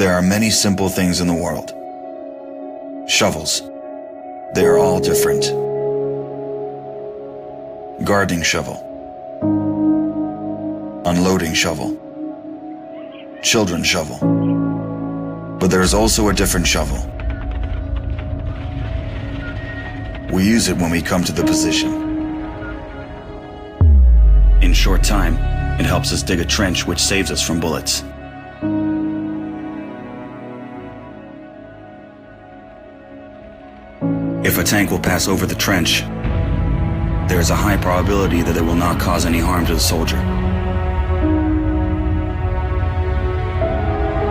There are many simple things in the world. Shovels. They are all different. Gardening shovel. Unloading shovel. Children's shovel. But there is also a different shovel. We use it when we come to the position. In short time, it helps us dig a trench which saves us from bullets. If a tank will pass over the trench, there is a high probability that it will not cause any harm to the soldier.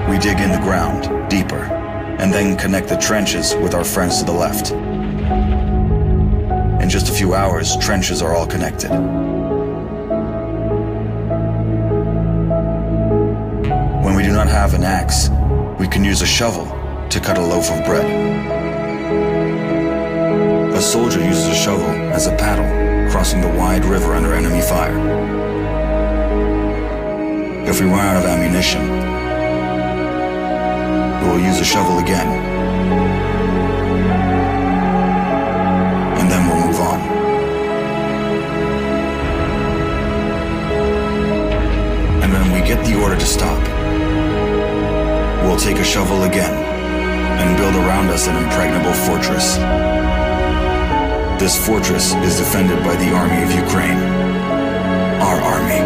We dig in the ground, deeper, and then connect the trenches with our friends to the left. In just a few hours, trenches are all connected. When we do not have an axe, we can use a shovel to cut a loaf of bread. A soldier uses a shovel as a paddle, crossing the wide river under enemy fire. If we run out of ammunition, we will use a shovel again, and then we'll move on. And when we get the order to stop, we'll take a shovel again and build around us an impregnable fortress. This fortress is defended by the Army of Ukraine, our army.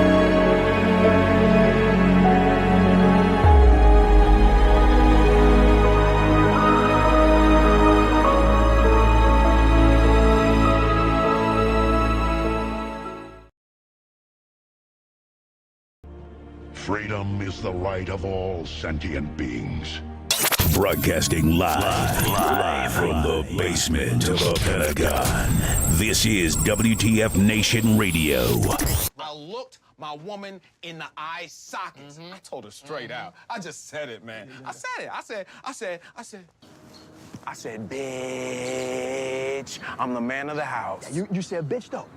Freedom is the right of all sentient beings. Broadcasting live from the basement of the Pentagon. This is WTF Nation Radio. I looked my woman in the eye sockets. I told her straight out. I just said it, man. I said it. I said, bitch, I'm the man of the house. Yeah, you said bitch, though.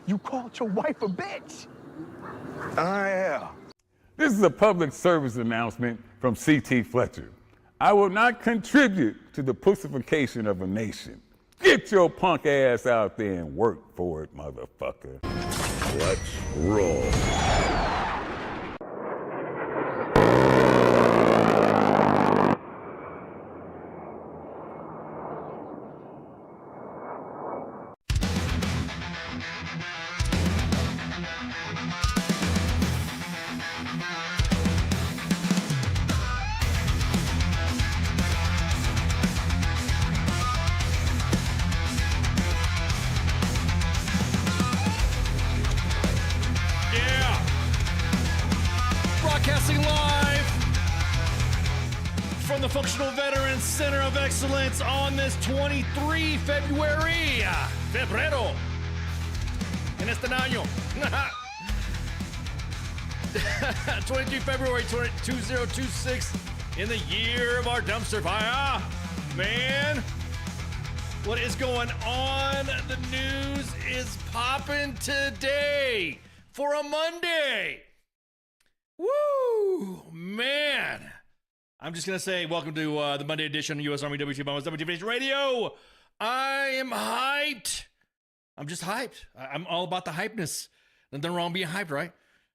You called your wife a bitch. Yeah. This is a public service announcement from C.T. Fletcher. I will not contribute to the pussification of a nation. Get your punk ass out there and work for it, motherfucker. Let's roll. Broadcasting live from the Functional Veterans Center of Excellence on this 23 February. Febrero. En este año. 23 February 2026 in the year of our dumpster fire. Man, what is going on? The news is popping today for a Monday. Woo, man. I'm just going to say welcome to the Monday edition of U.S. Army W.T.F WTF Radio. I am hyped. I'm just hyped. I'm all about the hypeness. Nothing wrong being hyped, right?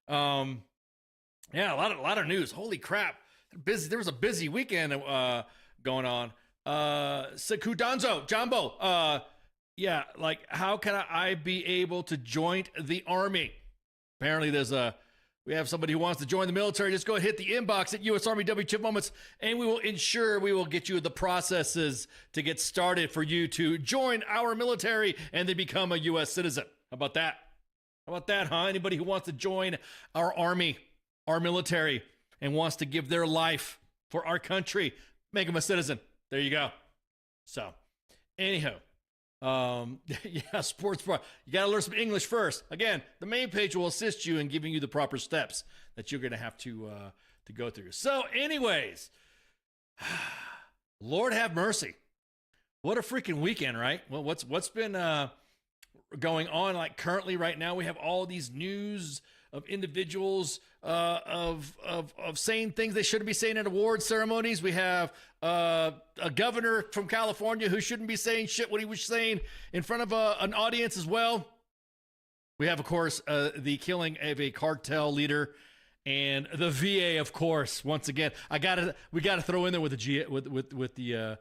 Yeah, a lot of news. Holy crap. There was a busy weekend going on. Kudanzo, Jumbo. Yeah, like how can I be able to join the Army? Apparently we have somebody who wants to join the military. Just go ahead, hit the inbox at U.S. Army WTF Moments, and we will get you the processes to get started for you to join our military and then become a U.S. citizen. How about that? How about that, huh? Anybody who wants to join our Army, our military, and wants to give their life for our country, make them a citizen. There you go. So, anyhow. Yeah, sports bar. You got to learn some English first. Again, the main page will assist you in giving you the proper steps that you're going to have to go through. So anyways, Lord have mercy. What a freaking weekend, right? Well, what's been going on like currently right now? We have all these news individuals of saying things they shouldn't be saying at award ceremonies. We have a governor from California who shouldn't be saying shit what he was saying in front of an audience as well. We have, of course, the killing of a cartel leader, and the VA, of course. Once again, we gotta throw in there with the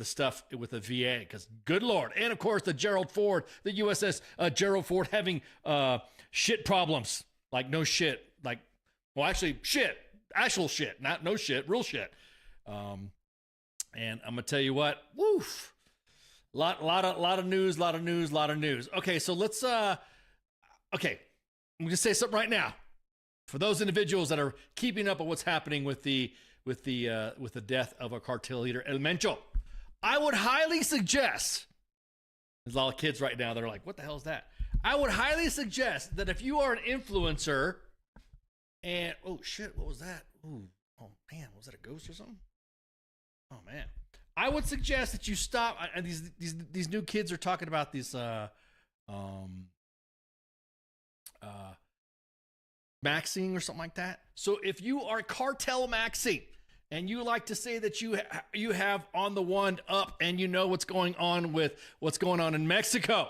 stuff with the VA, because good Lord. And of course, the Gerald Ford, the USS Gerald Ford, having shit problems. Like no shit, like, well, actually shit, actual shit, not no shit, real shit. And I'm gonna tell you what, woof, lot of news. Okay, so let's okay, I'm gonna say something right now. For those individuals that are keeping up with what's happening with the death of a cartel leader, El Mencho, I would highly suggest, there's a lot of kids right now that are like, what the hell is that? I would highly suggest that if you are an influencer and, oh shit, what was that? Ooh, oh man, was that a ghost or something? Oh man. I would suggest that you stop, and these new kids are talking about this maxing or something like that. So if you are cartel maxing and you like to say that you have on the one up and you know what's going on in Mexico,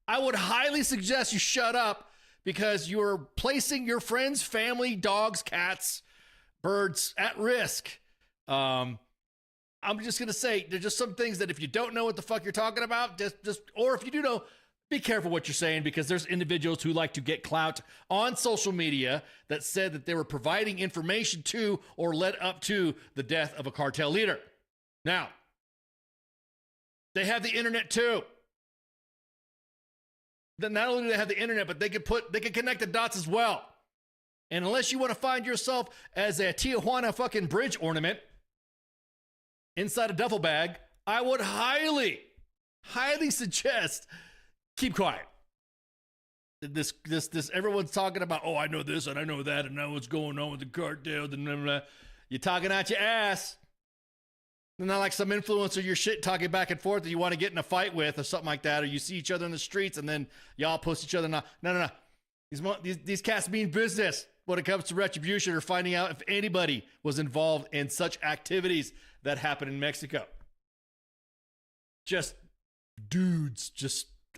I would highly suggest you shut up, because you're placing your friends, family, dogs, cats, birds at risk. I'm just gonna say there's just some things that if you don't know what the fuck you're talking about, just or if you do know, be careful what you're saying, because there's individuals who like to get clout on social media that said that they were providing information to or led up to the death of a cartel leader. Now, they have the internet too. Then not only do they have the internet, but they can connect the dots as well. And unless you want to find yourself as a Tijuana fucking bridge ornament inside a duffel bag, I would highly suggest keep quiet. This everyone's talking about, oh, I know this and I know that and I know what's going on with the cartel. You're talking out your ass. Not like some influencer you're shit talking back and forth that you want to get in a fight with or something like that, or you see each other in the streets and then y'all post each other. No. These cats mean business when it comes to retribution or finding out if anybody was involved in such activities that happened in Mexico. Just dudes,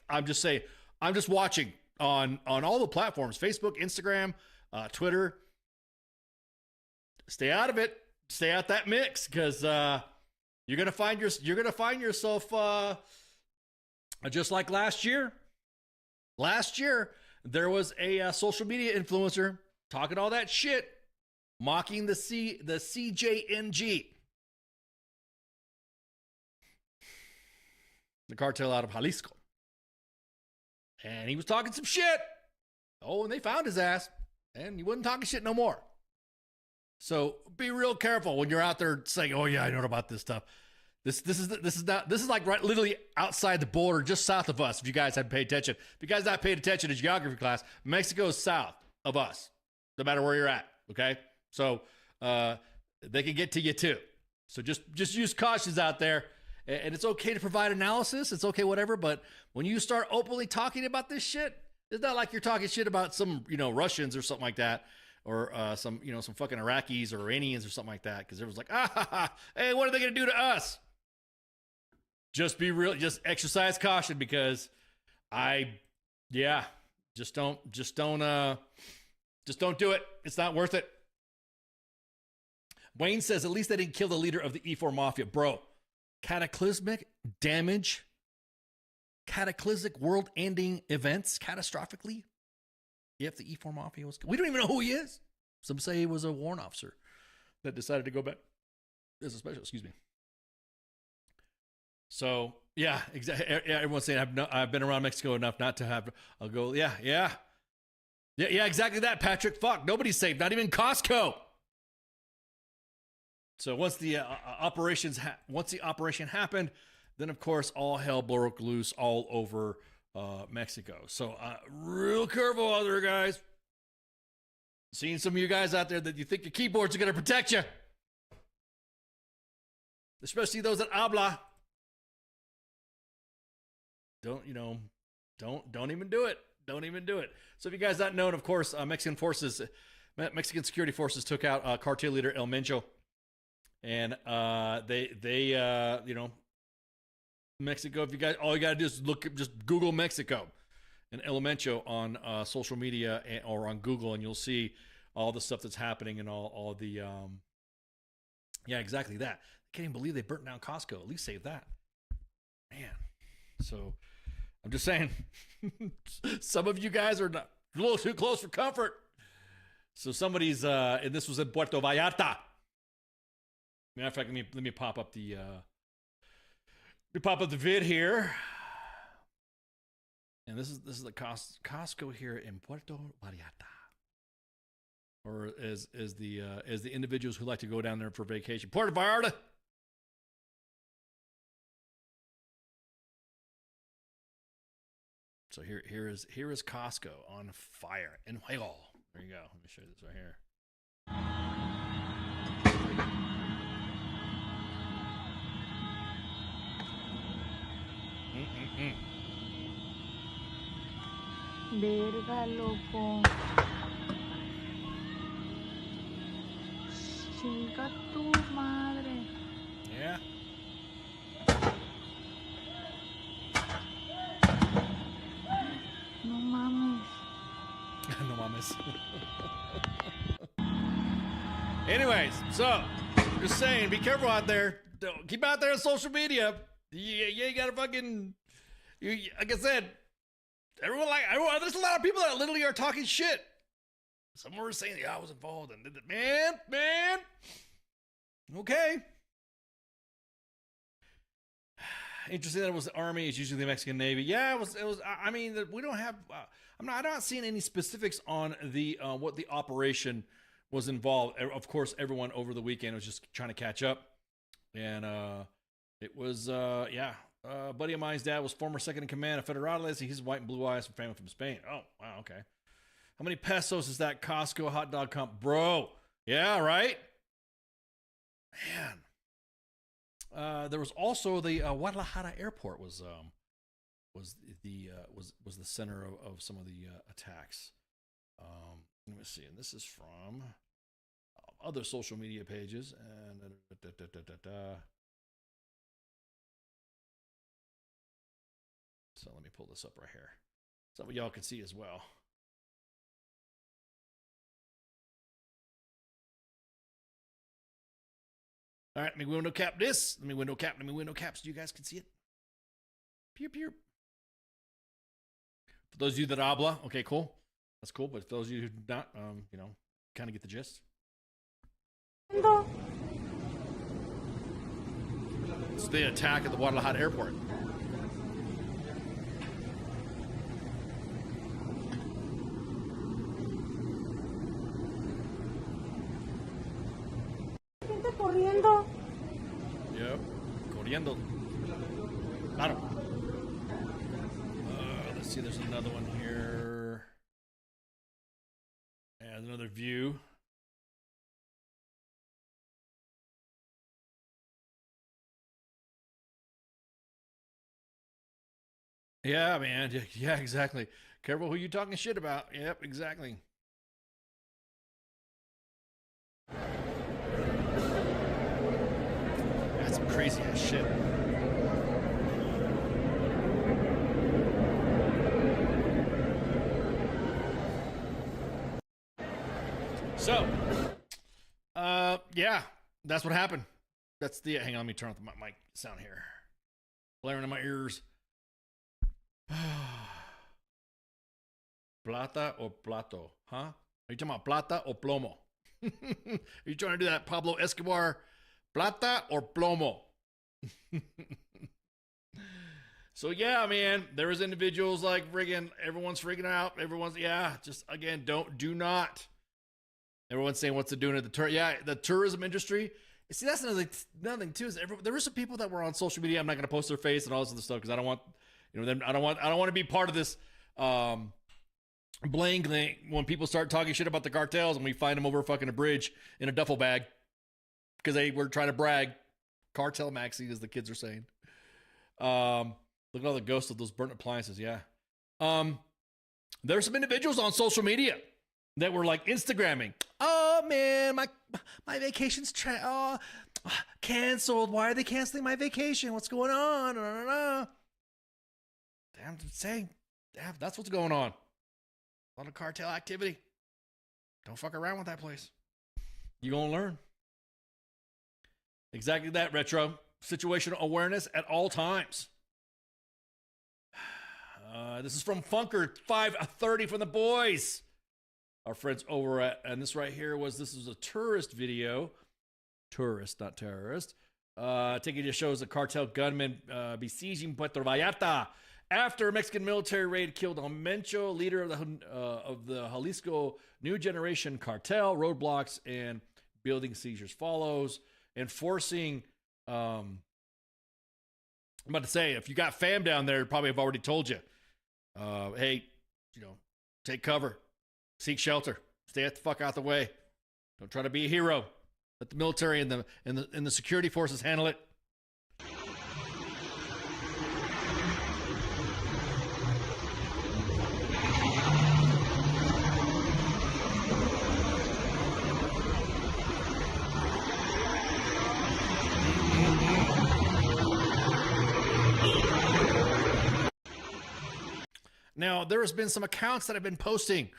I'm just saying, I'm just watching on all the platforms, Facebook, Instagram, Twitter. Stay out of it. Stay out that mix, because you're gonna find yourself just like last year. Last year, there was a social media influencer talking all that shit, mocking the CJNG, the cartel out of Jalisco. And he was talking some shit. Oh, and they found his ass, and he wasn't talking shit no more. So be real careful when you're out there saying, "Oh yeah, I know about this stuff." This is like right literally outside the border, just south of us. If you guys haven't paid attention, if you guys not paid attention to geography class, Mexico is south of us, no matter where you're at. Okay, so they can get to you too. So just use cautions out there. And it's okay to provide analysis. It's okay, whatever. But when you start openly talking about this shit, it's not like you're talking shit about some, Russians or something like that, or some fucking Iraqis or Iranians or something like that. Because everyone's like, hey, what are they going to do to us? Just be real. Just exercise caution, because just don't do it. It's not worth it. Wayne says, at least they didn't kill the leader of the E4 Mafia, bro. Cataclysmic damage, cataclysmic world-ending events, catastrophically. If the E4 Mafia was, we don't even know who he is. Some say he was a warrant officer that decided to go back as a special. Excuse me. So yeah, exactly. Everyone's saying I've been around Mexico enough not to have a go. Yeah, exactly that, Patrick. Fuck, nobody's safe, not even Costco. So once the operation happened, then of course all hell broke loose all over Mexico. So real careful out there, guys. Seeing some of you guys out there that you think your keyboards are going to protect you, especially those that habla. Don't even do it. Don't even do it. So if you guys not known, of course, Mexican security forces took out cartel leader El Mencho, and Mexico. If you guys, all you gotta do is just Google Mexico and El Mencho on social media or on Google, and you'll see all the stuff that's happening and all the yeah, exactly that. I can't even believe they burnt down Costco. At least save that, man. So I'm just saying, some of you guys are a little too close for comfort. So somebody's and this was in Puerto Vallarta. Matter of fact, let me pop up the vid here. And this is the Costco here in Puerto Vallarta, or as the individuals who like to go down there for vacation, Puerto Vallarta. So here is Costco on fire in Juego. There you go. Let me show you this right here. Verga, loco. Chinga tu madre. Yeah. No mames. No mames. Anyways, so just saying, be careful out there. Don't keep out there on social media. You gotta fucking. Like I said, everyone. There's a lot of people that literally are talking shit. Some were saying, "Yeah, I was involved," and man. Okay. Interesting that it was the Army. It's usually the Mexican Navy. Yeah, it was. I mean, we don't have. I'm not seeing any specifics on the what the operation was involved. Of course, everyone over the weekend was just trying to catch up, and it was yeah. A buddy of mine's dad was former second in command of Federales. He's white and blue eyes from family from Spain. Oh, wow, okay. How many pesos is that Costco hot dog comp? Bro, yeah, right? Man. There was also the Guadalajara airport was the center of some of the attacks. Let me see, and this is from other social media pages. And so let me pull this up right here, so y'all can see as well. All right, let me window cap this. Let me window cap so you guys can see it. Pew, pew. For those of you that habla, okay, cool. That's cool. But for those of you who do not, kind of get the gist. It's the attack at the Guadalajara airport. Corriendo. Yep, corriendo. Claro. Let's see, there's another one here. And another view. Yeah, man. Yeah, exactly. Careful who you talking shit about. Yep, exactly. That's some crazy ass shit. So, yeah, that's what happened. That's the. Hang on, let me turn off the mic sound here. Blaring in my ears. Plata or plato? Huh? Are you talking about plata or plomo? Are you trying to do that Pablo Escobar? Plata or plomo? So yeah, man, there was individuals like friggin', everyone's freaking out. Everyone's, yeah, just again, do not. Everyone's saying what's it doing at the tourism industry. See, that's another thing too. Is there were some people that were on social media. I'm not going to post their face and all this other stuff because I don't want, them. I don't want to be part of this bling when people start talking shit about the cartels and we find them over fucking a bridge in a duffel bag because they were trying to brag. Cartel maxi, as the kids are saying. Look at all the ghosts of those burnt appliances. Yeah. There's some individuals on social media that were like Instagramming. Oh man, my vacation's canceled. Why are they canceling my vacation? What's going on? Damn, saying, damn, that's what's going on. A lot of cartel activity. Don't fuck around with that place. You gonna learn. Exactly that, Retro. Situational awareness at all times. This is from Funker 530 from the boys. Our friends over at, and this right here this was a tourist video. Tourist, not terrorist. Taking to shows a cartel gunman besieging Puerto Vallarta after a Mexican military raid killed Almencho, leader of the Jalisco New Generation Cartel. Roadblocks and building seizures follows. Enforcing, I'm about to say, if you got fam down there, probably have already told you, hey, take cover, seek shelter, stay the fuck out the way. Don't try to be a hero. Let the military and the security forces handle it. Now, there has been some accounts that have been posting,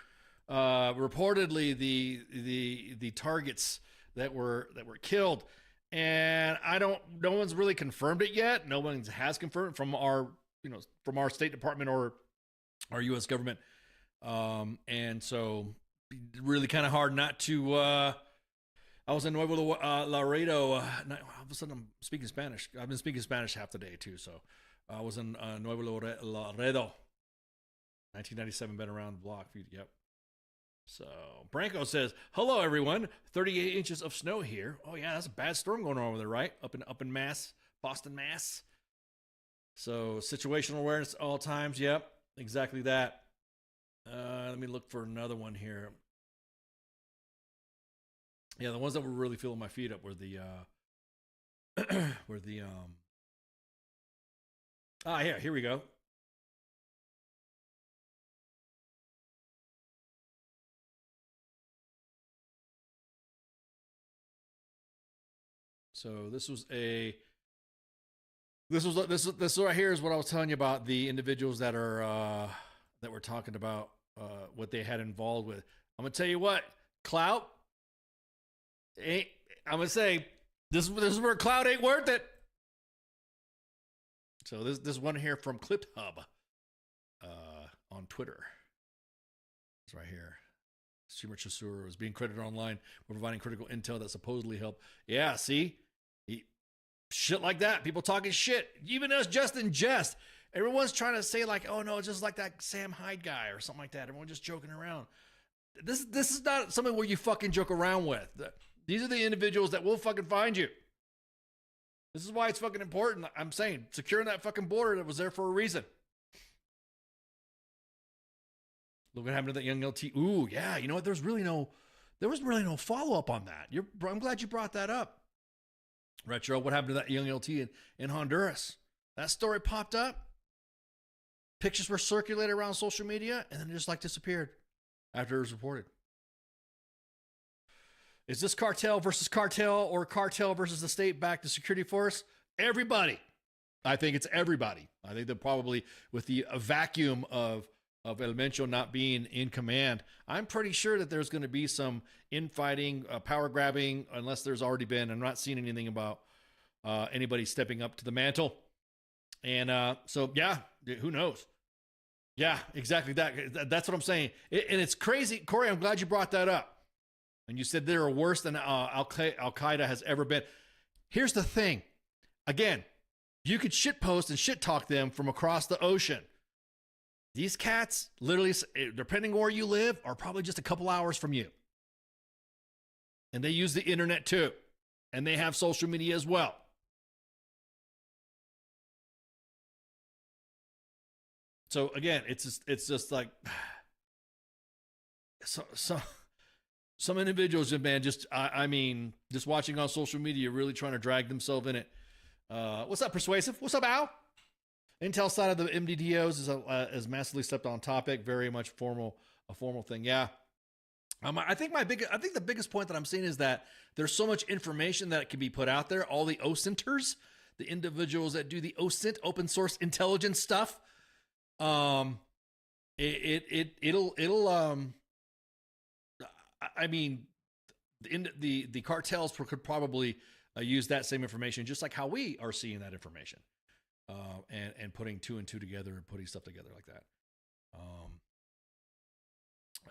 reportedly the targets that were killed, and no one's really confirmed it yet. No one has confirmed from our State Department or our U.S. government, and so really kind of hard not to. I was in Nuevo Laredo. All of a sudden, I'm speaking Spanish. I've been speaking Spanish half the day too. So I was in Nuevo Laredo. 1997, been around the block. Yep. So Branko says, "Hello, everyone. 38 inches of snow here. Oh yeah, that's a bad storm going on over there, right? Up in Mass, Boston, Mass. So situational awareness at all times. Yep, exactly that. Let me look for another one here. Yeah, the ones that were really filling my feet up were the yeah, here we go. So this right here is what I was telling you about the individuals that are that we're talking about what they had involved with. I'm gonna tell you what, clout ain't. I'm gonna say this is where clout ain't worth it. So this one here from Clip Hub on Twitter. It's right here. Streamer Chasur was being credited online for providing critical intel that supposedly helped. Yeah, see? Shit like that. People talking shit. Even us just in jest. Everyone's trying to say like, oh no, it's just like that Sam Hyde guy or something like that. Everyone just joking around. This is not something where you fucking joke around with. These are the individuals that will fucking find you. This is why it's fucking important. I'm saying securing that fucking border that was there for a reason. Look what happened to that young LT. Ooh, yeah. You know what? There was really no follow-up on that. I'm glad you brought that up. Retro, what happened to that young LT in Honduras? That story popped up. Pictures were circulated around social media, and then it just like disappeared after it was reported. Is this cartel versus cartel or cartel versus the state-backed security force? Everybody. I think it's everybody. I think they're probably with the vacuum of El Mencho not being in command. I'm pretty sure that there's going to be some infighting, power grabbing, unless there's already been. I'm not seeing anything about anybody stepping up to the mantle. And so, yeah, who knows? Yeah, exactly that. That's what I'm saying. And it's crazy. Corey, I'm glad you brought that up. And you said they're worse than Al-Qaeda has ever been. Here's the thing. Again, you could shitpost and shit talk them from across the ocean. These cats, literally, depending where you live, are probably just a couple hours from you. And they use the internet too. And they have social media as well. So again, it's just like some individuals, man, just just watching on social media, really trying to drag themselves in it. What's up, Persuasive? What's up, Al? Intel side of the MDDOs is massively stepped on topic. Very much a formal thing. Yeah. I think the biggest point that I'm seeing is that there's so much information that can be put out there. All the OSINTers, the individuals that do the OSINT, open source intelligence stuff. I mean, the cartels could probably use that same information, just like how we are seeing that information, and putting two and two together and putting stuff together like that.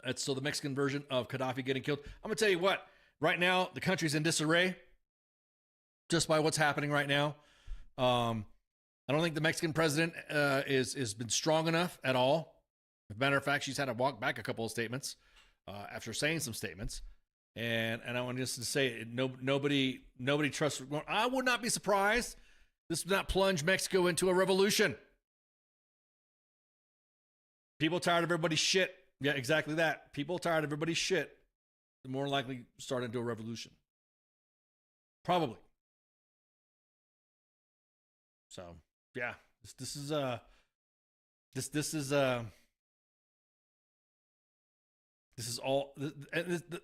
That's so the Mexican version of Gaddafi getting killed. I'm gonna tell you what. Right now, the country's in disarray, just by what's happening right now. I don't think the Mexican president is been strong enough at all. As a matter of fact, she's had to walk back a couple of statements after saying some statements. And I want just to say, nobody trusts. I would not be surprised. This would not plunge Mexico into a revolution. People tired of everybody's shit. Yeah, exactly that. People tired of everybody's shit. They're more likely start into a revolution. Probably. So yeah, this is all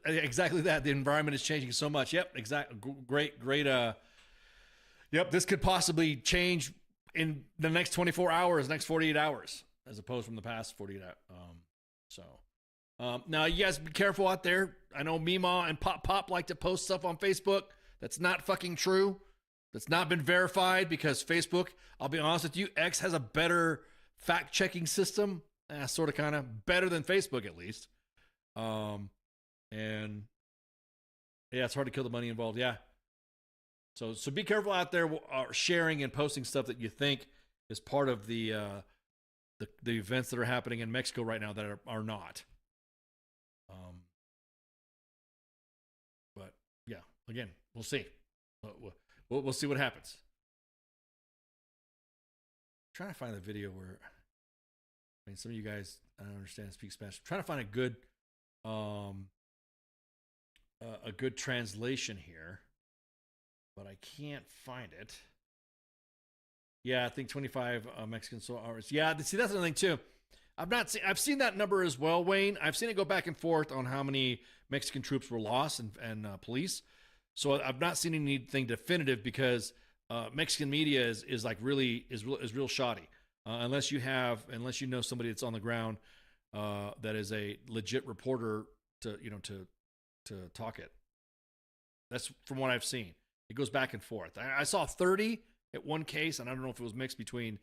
exactly that. The environment is changing so much. Yep, exactly. Great. Yep, this could possibly change in the next 24 hours, next 48 hours, as opposed from the past 48 hours. Now you guys be careful out there. I know Mima and Pop like to post stuff on Facebook that's not fucking true. That's not been verified, because Facebook, I'll be honest with you, X has a better fact-checking system. Sort of, kind of better than Facebook, at least. And yeah, it's hard to kill the money involved. Yeah. So be careful out there sharing and posting stuff that you think is part of the events that are happening in Mexico right now that are not. But yeah, again, we'll see. We'll see what happens. I'm trying to find the video where, I mean, some of you guys, I don't understand, speak Spanish. I'm trying to find a good translation here, but I can't find it. Yeah, I think 25 Mexican hours. Yeah, see, that's another thing too. I've seen that number as well, Wayne. I've seen it go back and forth on how many Mexican troops were lost and police. So I've not seen anything definitive, because Mexican media is like real shoddy. Unless you know somebody that's on the ground that is a legit reporter to talk it. That's from what I've seen. It goes back and forth. I saw 30 at one case, and I don't know if it was mixed between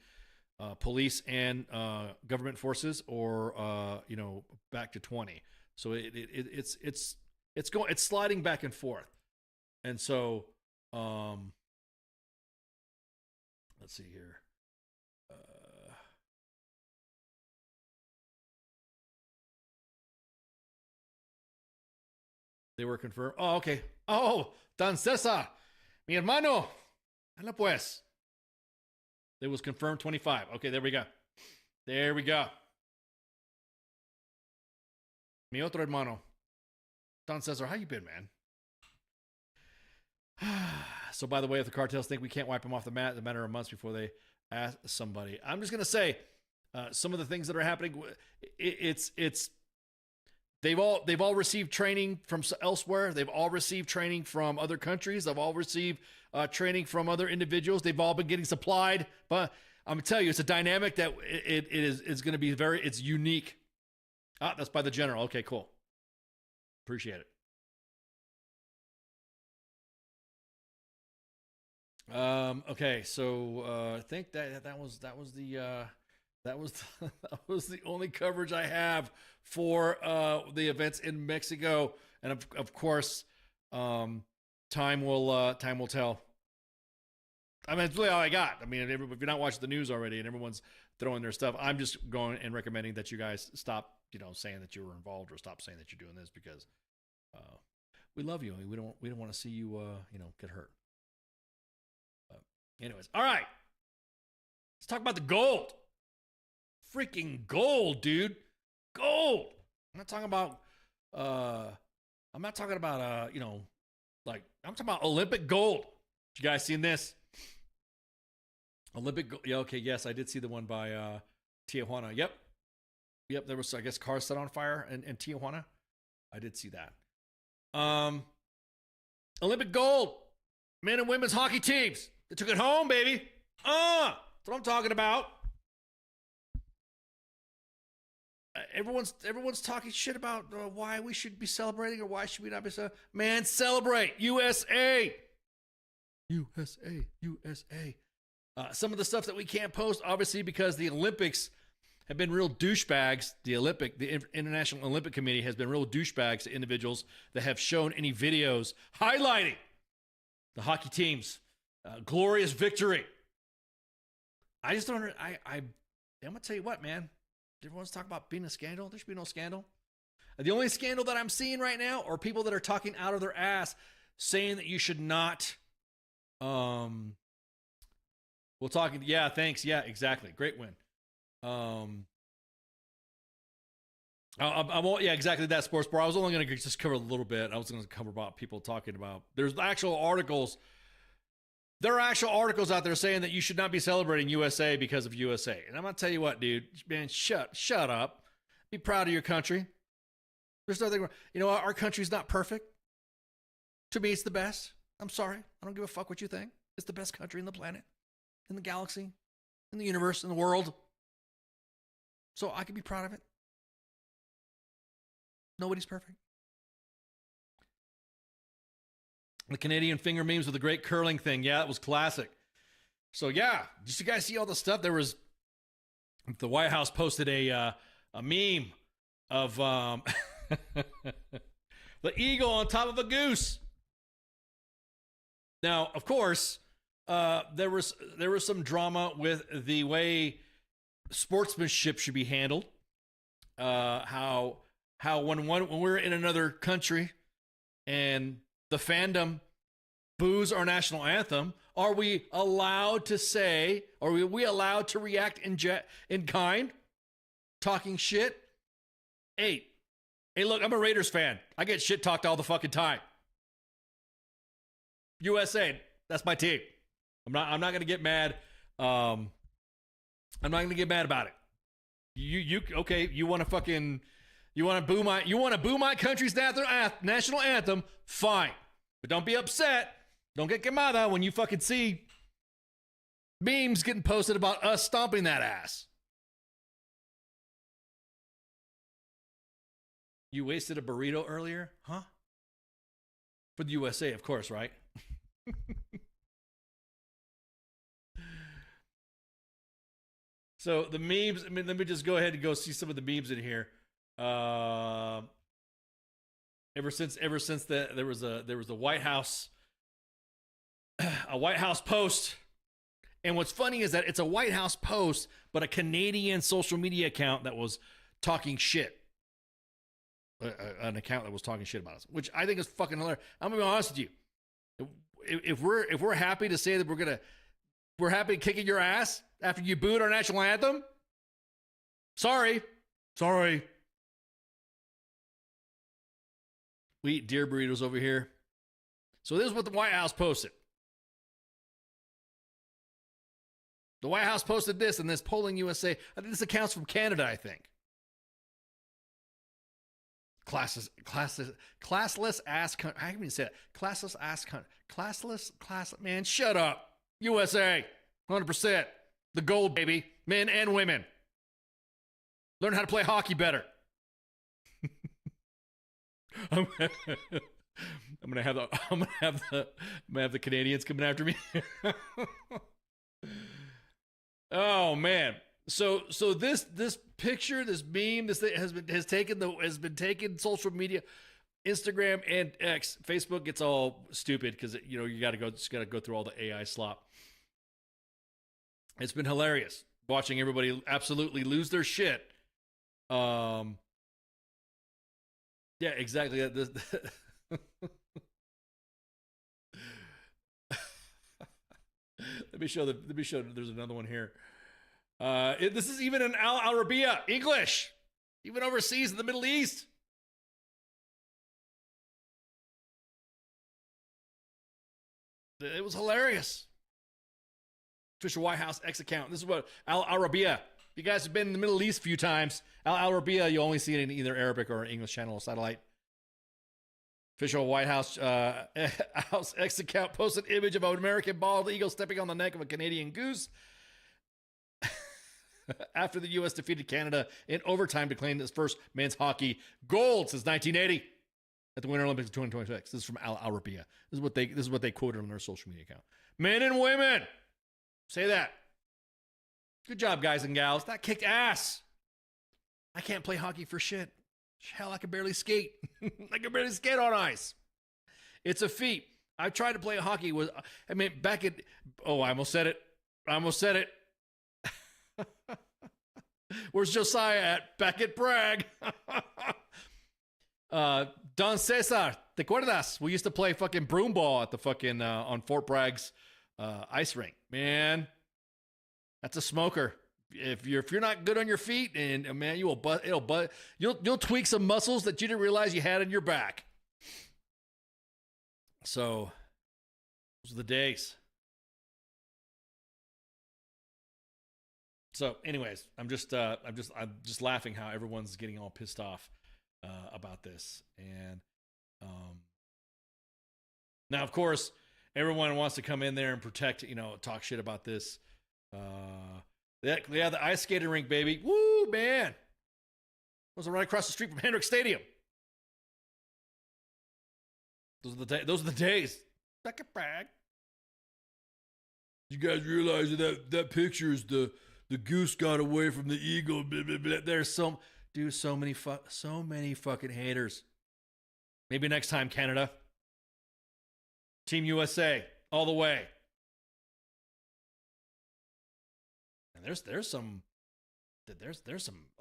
police and government forces, or back to 20. So it's sliding back and forth. And so let's see here. They were confirmed. Oh, okay. Oh, Dan Cesar, mi hermano. Hala pues. It was confirmed 25. Okay, there we go. There we go. Mi otro hermano. Dan Cesar, how you been, man? So, by the way, if the cartels think we can't wipe them off the mat in a matter of months before they ask somebody, I'm just going to say some of the things that are happening. They've all received training from elsewhere. They've all received training from other countries. They've all received training from other individuals. They've all been getting supplied. But I'm gonna tell you, it's a dynamic that it is going to be it's unique. That's by the general. Okay, cool. Appreciate it. Okay, so I think that was the only coverage I have for the events in Mexico, and of course, time will tell. I mean, it's really all I got. I mean, if you're not watching the news already and everyone's throwing their stuff, I'm just going and recommending that you guys stop, saying that you were involved, or stop saying that you're doing this, because we love you. I mean, we don't want to see you get hurt. Anyways, all right. Let's talk about the gold. Freaking gold, dude. Gold. I'm not talking about I'm talking about Olympic gold. You guys seen this? Yeah, okay, yes, I did see the one by Tijuana. Yep. There was, I guess, cars set on fire in Tijuana. I did see that. Olympic gold, men and women's hockey teams. They took it home, baby. That's what I'm talking about. Everyone's talking shit about why we should be celebrating or why should we not be celebrating. Man, celebrate. USA. Some of the stuff that we can't post, obviously, because the Olympics have been real douchebags. The International Olympic Committee has been real douchebags to individuals that have shown any videos highlighting the hockey team's glorious victory. I just don't. I'm gonna tell you what, man. Everyone's talking about being a scandal. There should be no scandal. The only scandal that I'm seeing right now are people that are talking out of their ass, saying that you should not. We're talking. Yeah, thanks. Yeah, exactly. Great win. I won't. Yeah, exactly that, sports bar. I was only going to just cover a little bit. I was going to cover about people talking about. There's actual articles. There are actual articles out there saying that you should not be celebrating USA because of USA. And I'm going to tell you what, dude, man, shut up. Be proud of your country. There's nothing wrong. You know, our country's not perfect. To me, it's the best. I'm sorry. I don't give a fuck what you think. It's the best country in the planet, in the galaxy, in the universe, in the world. So I can be proud of it. Nobody's perfect. The Canadian finger memes with the great curling thing. Yeah, it was classic. So yeah, did you guys see all the stuff? There was, the White House posted a meme of the eagle on top of a goose. Now, of course, there was some drama with the way sportsmanship should be handled. How when we're in another country and the fandom boos our national anthem, are we allowed to say, are we allowed to react in kind, talking shit? Hey, look, I'm a Raiders fan. I get shit talked all the fucking time. USA, that's my team. I'm not gonna get mad. I'm not gonna get mad about it. You okay? You want to boo my country's national anthem? Fine, but don't be upset. Don't get quemada when you fucking see memes getting posted about us stomping that ass. You wasted a burrito earlier, huh? For the USA, of course, right? So the memes, I mean, let me just go ahead and go see some of the memes in here. Ever since there was a White House post. And what's funny is that it's a White House post, but a Canadian social media account that was talking shit. An account that was talking shit about us, which I think is fucking hilarious. I'm gonna be honest with you. If we're happy to say that we're happy kicking your ass after you booed our national anthem, sorry. We eat deer burritos over here. So this is what the White House posted. The White House posted this in this polling USA. I think this account's from Canada, I think. Classless ass country. I can't even say it. Classless ass country. Classless, man, shut up. USA, 100%. The gold, baby. Men and women. Learn how to play hockey better. I'm gonna have the Canadians coming after me. Oh man. So this picture, this meme, this thing has been taken social media, Instagram and X, Facebook. It's all stupid because you gotta go through all the AI slop. It's been hilarious watching everybody absolutely lose their shit. Yeah, exactly. Let me show. There's another one here. This is even in Al Arabiya, English, even overseas in the Middle East. It was hilarious. Official White House X account. This is what Al Arabiya. If you guys have been in the Middle East a few times, Al Arabiya, you only see it in either Arabic or English channel or satellite. Official White House House X account posted image of an American bald eagle stepping on the neck of a Canadian goose after the U.S. defeated Canada in overtime to claim its first men's hockey gold since 1980 at the Winter Olympics of 2026. This is from Al Arabiya. This is what they quoted on their social media account. Men and women, say that. Good job, guys and gals. That kicked ass. I can't play hockey for shit. Hell, I can barely skate. I can barely skate on ice. It's a feat. I tried to play hockey back at, I almost said it. Where's Josiah at? Back at Bragg. Don Cesar, ¿te acuerdas? We used to play fucking broomball at the fucking, on Fort Bragg's ice rink. Man, that's a smoker. If you're not good on your feet, and man, you'll tweak some muscles that you didn't realize you had in your back. So those are the days. So, anyways, I'm just laughing how everyone's getting all pissed off about this, and now, of course, everyone wants to come in there and protect, talk shit about this. Yeah, the ice skating rink, baby. Woo, man. It was right across the street from Hendrick Stadium. Those are the days. Back at Bragg. You guys realize that picture is the goose got away from the eagle. Blah, blah, blah. There's so many fucking haters. Maybe next time, Canada. Team USA, all the way. And there's some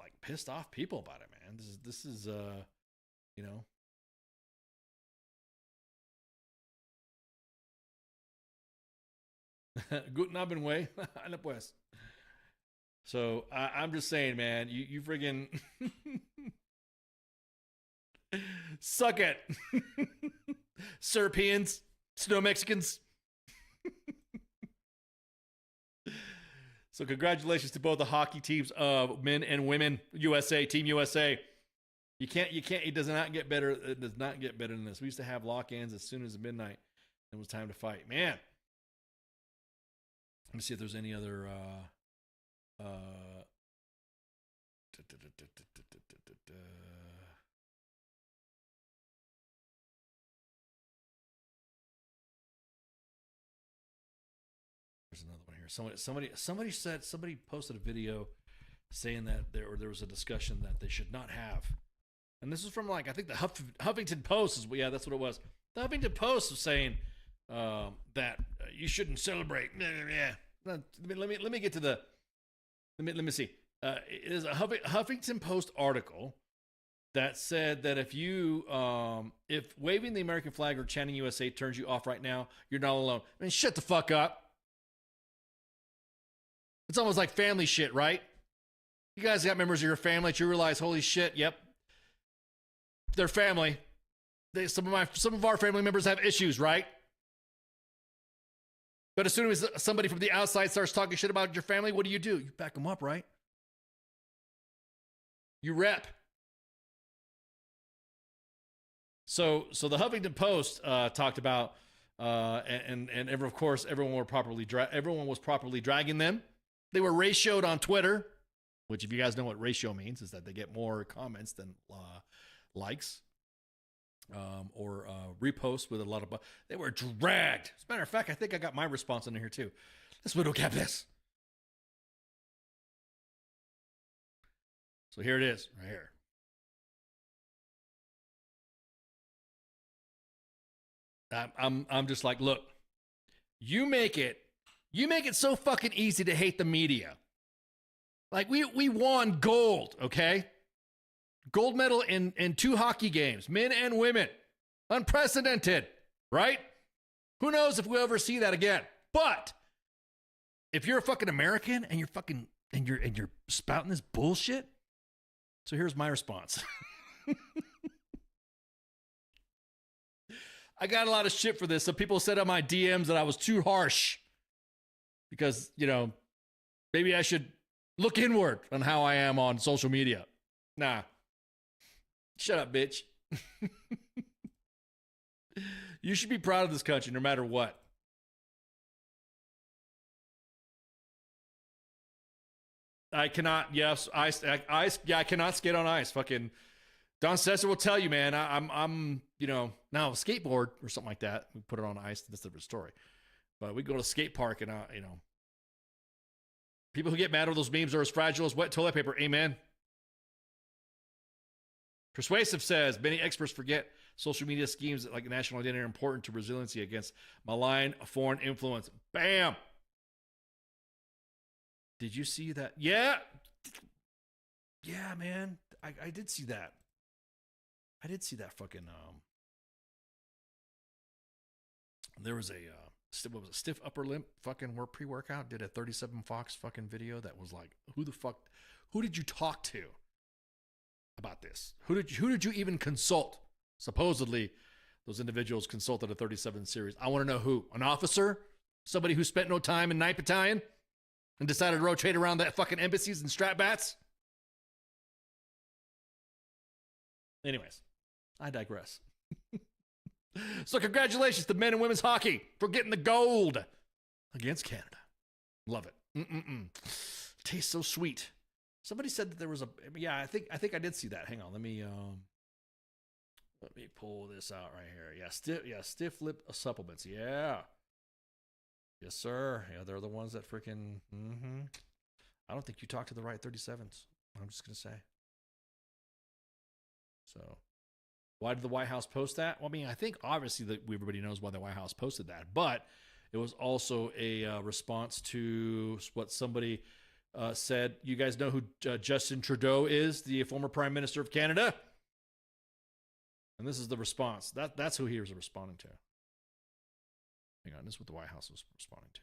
like pissed off people about it, man. This is Guten Abend, way. Ana pues. So I'm just saying, man, you friggin' suck it. Serpians, Snow Mexicans. So congratulations to both the hockey teams of men and women, USA, Team USA. It does not get better. It does not get better than this. We used to have lock-ins as soon as midnight. It was time to fight. Man. Let me see if there's any other there's another one here. Somebody posted a video saying that there was a discussion that they should not have. And this is from I think the Huffington Post that's what it was. The Huffington Post was saying that you shouldn't celebrate. Let me get to the. Let me see. It is a Huffington Post article that said that if waving the American flag or chanting USA turns you off right now, you're not alone. I mean, shut the fuck up. It's almost like family shit, right? You guys got members of your family that you realize, holy shit, yep, they're family. Some of our family members have issues, right? But as soon as somebody from the outside starts talking shit about your family, what do? You back them up, right? You rep. So the Huffington Post talked about, and of course everyone was properly dragging them. They were ratioed on Twitter, which, if you guys know what ratio means, is that they get more comments than likes. Or reposts with a lot of. They were dragged. As a matter of fact, I think I got my response in here too. Let's widow cap this. So here it is, right here. I'm just like, look, you make it so fucking easy to hate the media. Like we won gold, okay? Gold medal in 2 hockey games, men and women. Unprecedented, right? Who knows if we'll ever see that again. But if you're a fucking American and you're fucking and you're spouting this bullshit, so here's my response. I got a lot of shit for this. Some people said on my DMs that I was too harsh because, you know, maybe I should look inward on how I am on social media. Nah. Shut up, bitch. You should be proud of this country no matter what. I cannot, yes, ice, yeah, I cannot skate on ice. Fucking Don Cesar will tell you, man. I'm, you know, now a skateboard or something like that. We put it on ice. That's a different story. But we go to the skate park and, you know, people who get mad over those memes are as fragile as wet toilet paper. Amen. Persuasive says many experts forget social media schemes like national identity are important to resiliency against malign foreign influence. Bam. Did you see that? Yeah. Yeah, man. I did see that. I did see that fucking there was a what was it, stiff upper limb fucking work pre-workout, did a 37 Fox fucking video that was like, who did you talk to about this? Who did you even consult? Supposedly, those individuals consulted a 37 series. I want to know who. An officer? Somebody who spent no time in Night Battalion and decided to rotate around that fucking embassies and strap bats? Anyways, I digress. So congratulations to men and women's hockey for getting the gold against Canada. Love it. Tastes so sweet. Somebody said that there was yeah, I think I did see that. Hang on, let me pull this out right here. Yeah, stiff lip supplements. Yeah. Yes, sir. Yeah, they're the ones that freaking I don't think you talked to the right 37s. I'm just gonna say. So why did the White House post that? Well, I mean, I think obviously that everybody knows why the White House posted that, but it was also a response to what somebody said. You guys know who Justin Trudeau is, the former Prime Minister of Canada? And this is the response. That's who he was responding to. Hang on, this is what the White House was responding to.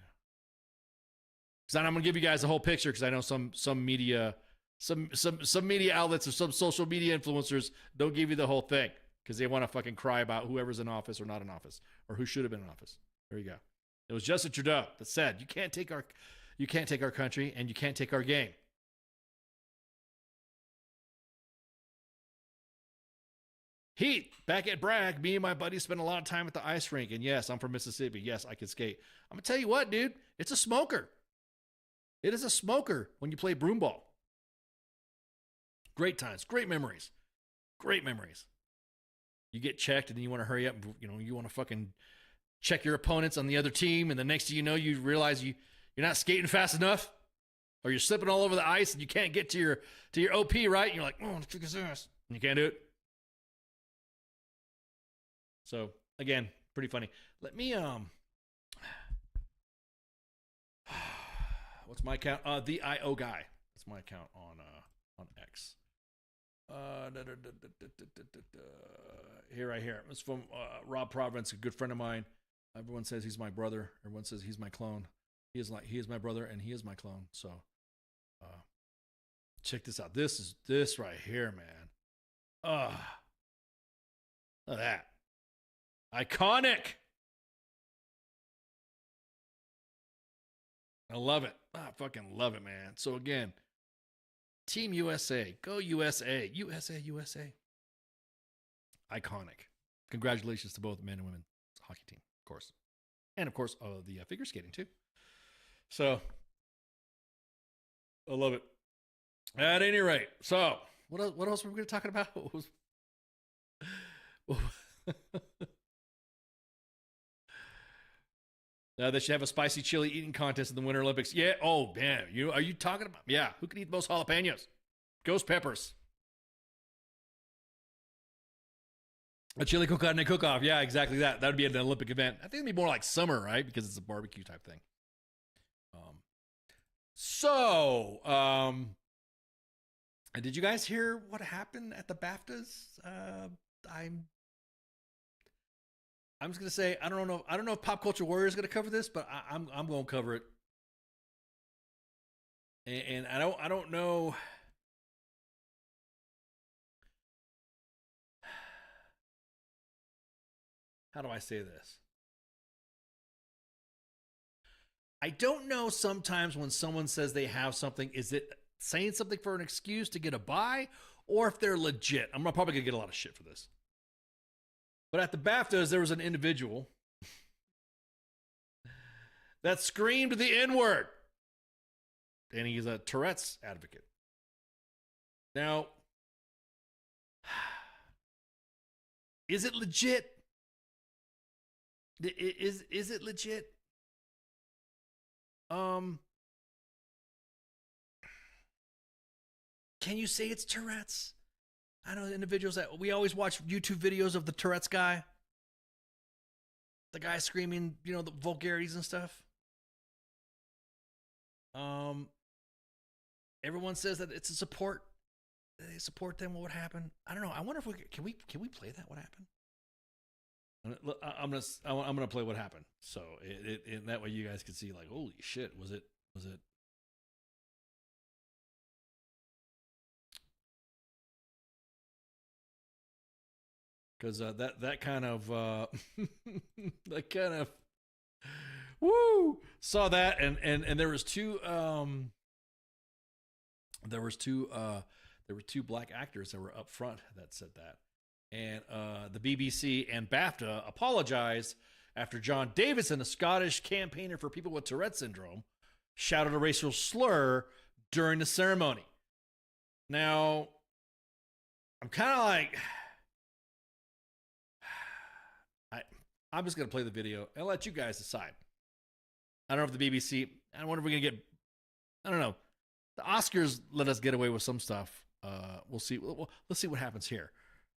Because I'm going to give you guys the whole picture because I know some media, some media outlets or some social media influencers don't give you the whole thing because they want to fucking cry about whoever's in office or not in office or who should have been in office. There you go. It was Justin Trudeau that said, you can't take our country and you can't take our game. Heat, back at Bragg, me and my buddies spent a lot of time at the ice rink. And yes, I'm from Mississippi. Yes, I can skate. I'm going to tell you what, dude, it's a smoker. It is a smoker when you play broom ball. Great times, great memories. Great memories. You get checked and then you want to hurry up. You know, you want to fucking check your opponents on the other team. And the next thing you know, you realize you're not skating fast enough or you're slipping all over the ice and you can't get to your OP, right? And you're like, oh, kick his ass. And you can't do it. So again, pretty funny. Let me, what's my account? The IO guy. That's my account on X. Here, right here. It's from Rob Providence, a good friend of mine. Everyone says he's my brother. Everyone says he's my clone. He is my brother, and he is my clone. So, check this out. This right here, man. Look at that. Iconic. I love it. I fucking love it, man. So again, Team USA. Go USA. USA, USA. Iconic. Congratulations to both men and women hockey team, of course. And of course, the figure skating too. So, I love it. At any rate, so what else were we going to talk about? They should have a spicy chili eating contest in the Winter Olympics. Yeah. Oh, man. Are you talking about? Yeah. Who can eat the most jalapenos? Ghost peppers. A chili cook-out cook-off. Yeah, exactly that. That would be an Olympic event. I think it'd be more like summer, right? Because it's a barbecue type thing. Did you guys hear what happened at the BAFTAs? I'm just gonna say I don't know if Pop Culture Warrior is gonna cover this, but I'm gonna cover it. And I don't know. How do I say this? I don't know sometimes when someone says they have something, is it saying something for an excuse to get a buy, or if they're legit? I'm probably going to get a lot of shit for this. But at the BAFTAs, there was an individual that screamed the N-word. And he's a Tourette's advocate. Now, is it legit? Is it legit? Can you say it's Tourette's? I know individuals that we always watch YouTube videos of the Tourette's guy. The guy screaming, you know, the vulgarities and stuff. Everyone says that it's a support. They support them. What would happen? I don't know. I wonder if we can we play that? What happened? I'm gonna play what happened. So it that way you guys can see, like, holy shit, was it? Because that kind of that kind of woo saw that, and there was two black actors that were up front that said that. And the BBC and BAFTA apologized after John Davidson, a Scottish campaigner for people with Tourette syndrome, shouted a racial slur during the ceremony. Now, I'm kind of like, I'm just going to play the video and let you guys decide. I don't know if the BBC, I wonder if we're going to get, I don't know. The Oscars let us get away with some stuff. We'll see. Let's see what happens here.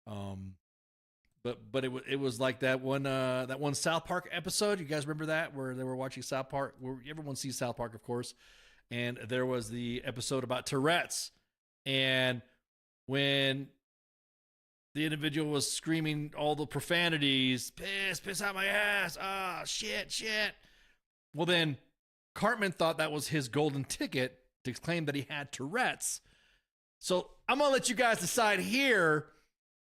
But it was like that one South Park episode. You guys remember that, where they were watching South Park? Where everyone sees South Park, of course. And there was the episode about Tourette's, and when the individual was screaming all the profanities, piss out my ass, shit. Well, then Cartman thought that was his golden ticket to claim that he had Tourette's. So I'm gonna let you guys decide here.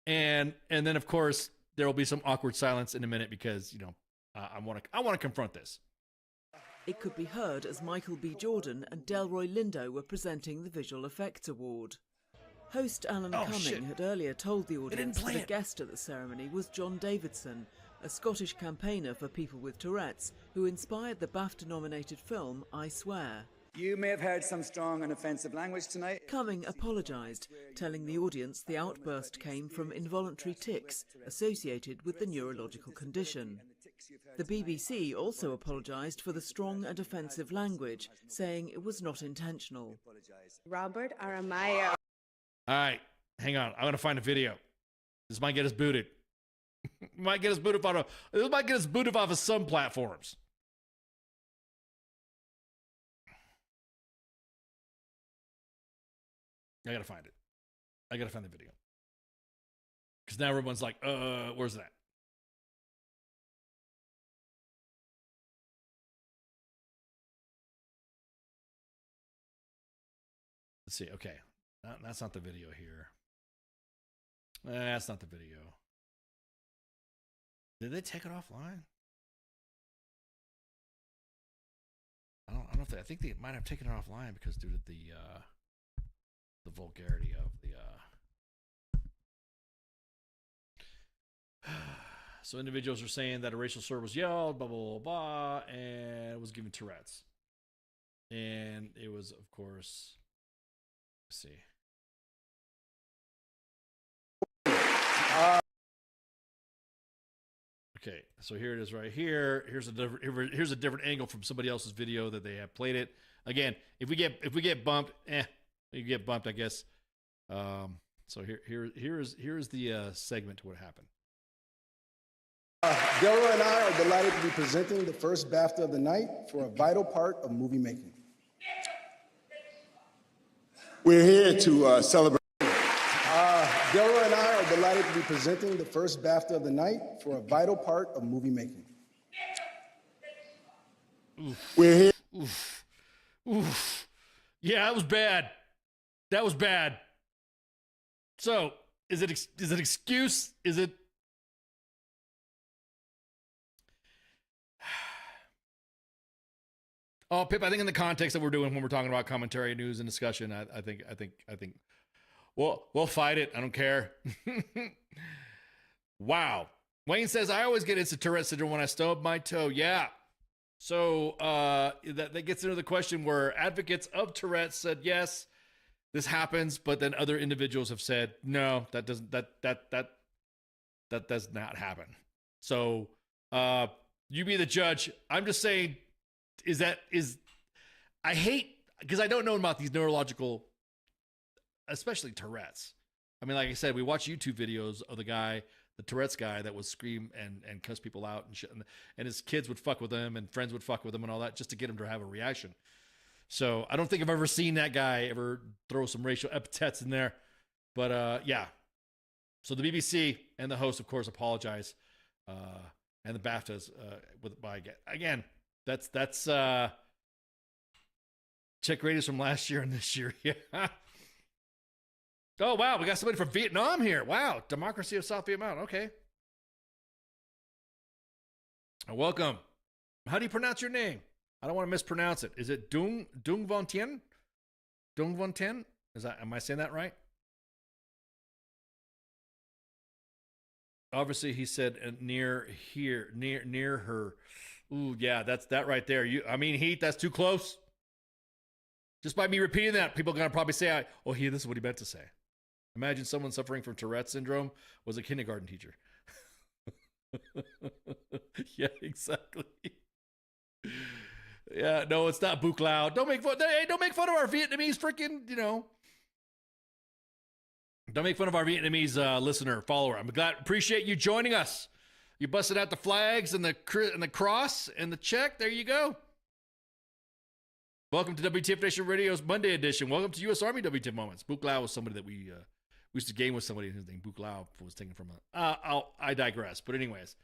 And then, of course, there will be some awkward silence in a minute because, you know, I want to confront this. It could be heard as Michael B. Jordan and Delroy Lindo were presenting the Visual Effects Award. Host Alan Cumming had earlier told the audience that a guest at the ceremony was John Davidson, a Scottish campaigner for people with Tourette's, who inspired the BAFTA-nominated film I Swear. You may have heard some strong and offensive language tonight. Cumming apologised, telling the audience the outburst came from involuntary tics associated with the neurological condition. The BBC also apologised for the strong and offensive language, saying it was not intentional. Robert Aramayo. All right, hang on. I'm going to find a video. This might get us booted. This might get us booted off of some platforms. I gotta find it. I gotta find the video. Because now everyone's like, where's that? Let's see. Okay. That's not the video here. That's not the video. Did they take it offline? I don't know if I think they might have taken it offline because due to the vulgarity of the so individuals are saying that a racial slur was yelled, blah blah blah blah, and it was given Tourette's, and it was, of course, let's see. Okay, so here it is right here. Here's a different angle from somebody else's video that they have played it. Again, if we get bumped, you get bumped, I guess. So here is the segment to what happened. Delroy and I are delighted to be presenting the first BAFTA of the night for a vital part of movie making. We're here to celebrate. Delroy and I are delighted to be presenting the first BAFTA of the night for a vital part of movie making. Oof. We're here. Oof. Oof. Yeah, that was bad. That was bad. So, is it excuse? Is it? Oh, Pip, I think in the context that we're doing when we're talking about commentary, news, and discussion, I think we'll fight it. I don't care. Wow. Wayne says, I always get instant Tourette syndrome when I stub my toe. Yeah. So that gets into the question where advocates of Tourette said, yes, this happens, but then other individuals have said, no, that does not happen. So you be the judge. I'm just saying, I hate, because I don't know about these neurological, especially Tourette's. I mean, like I said, we watch YouTube videos of the Tourette's guy that would scream and cuss people out and shit. And his kids would fuck with him and friends would fuck with him and all that just to get him to have a reaction. So I don't think I've ever seen that guy ever throw some racial epithets in there. But yeah. So the BBC and the host, of course, apologize. And the BAFTAs again, that's check ratings from last year and this year. Yeah. Oh, wow. We got somebody from Vietnam here. Wow. Democracy of South Vietnam. Okay. Welcome. How do you pronounce your name? I don't want to mispronounce it. Is it Dung Von Tien? Dung Von Tien? Am I saying that right? Obviously, he said near her. Ooh, yeah, that's that right there. Heath, that's too close. Just by me repeating that, people are going to probably say, this is what he meant to say. Imagine someone suffering from Tourette syndrome was a kindergarten teacher. Yeah, exactly. Yeah, no, it's not Buk Lao. Don't make fun. Hey, don't make fun of our Vietnamese freaking, Don't make fun of our Vietnamese listener, follower. Appreciate you joining us. You busted out the flags and the cross and the check. There you go. Welcome to WTF Nation Radio's Monday edition. Welcome to U.S. Army WTF Moments. Buk Lao was somebody that we used to game with somebody whose name Buk Lao was taken from I digress. But anyways,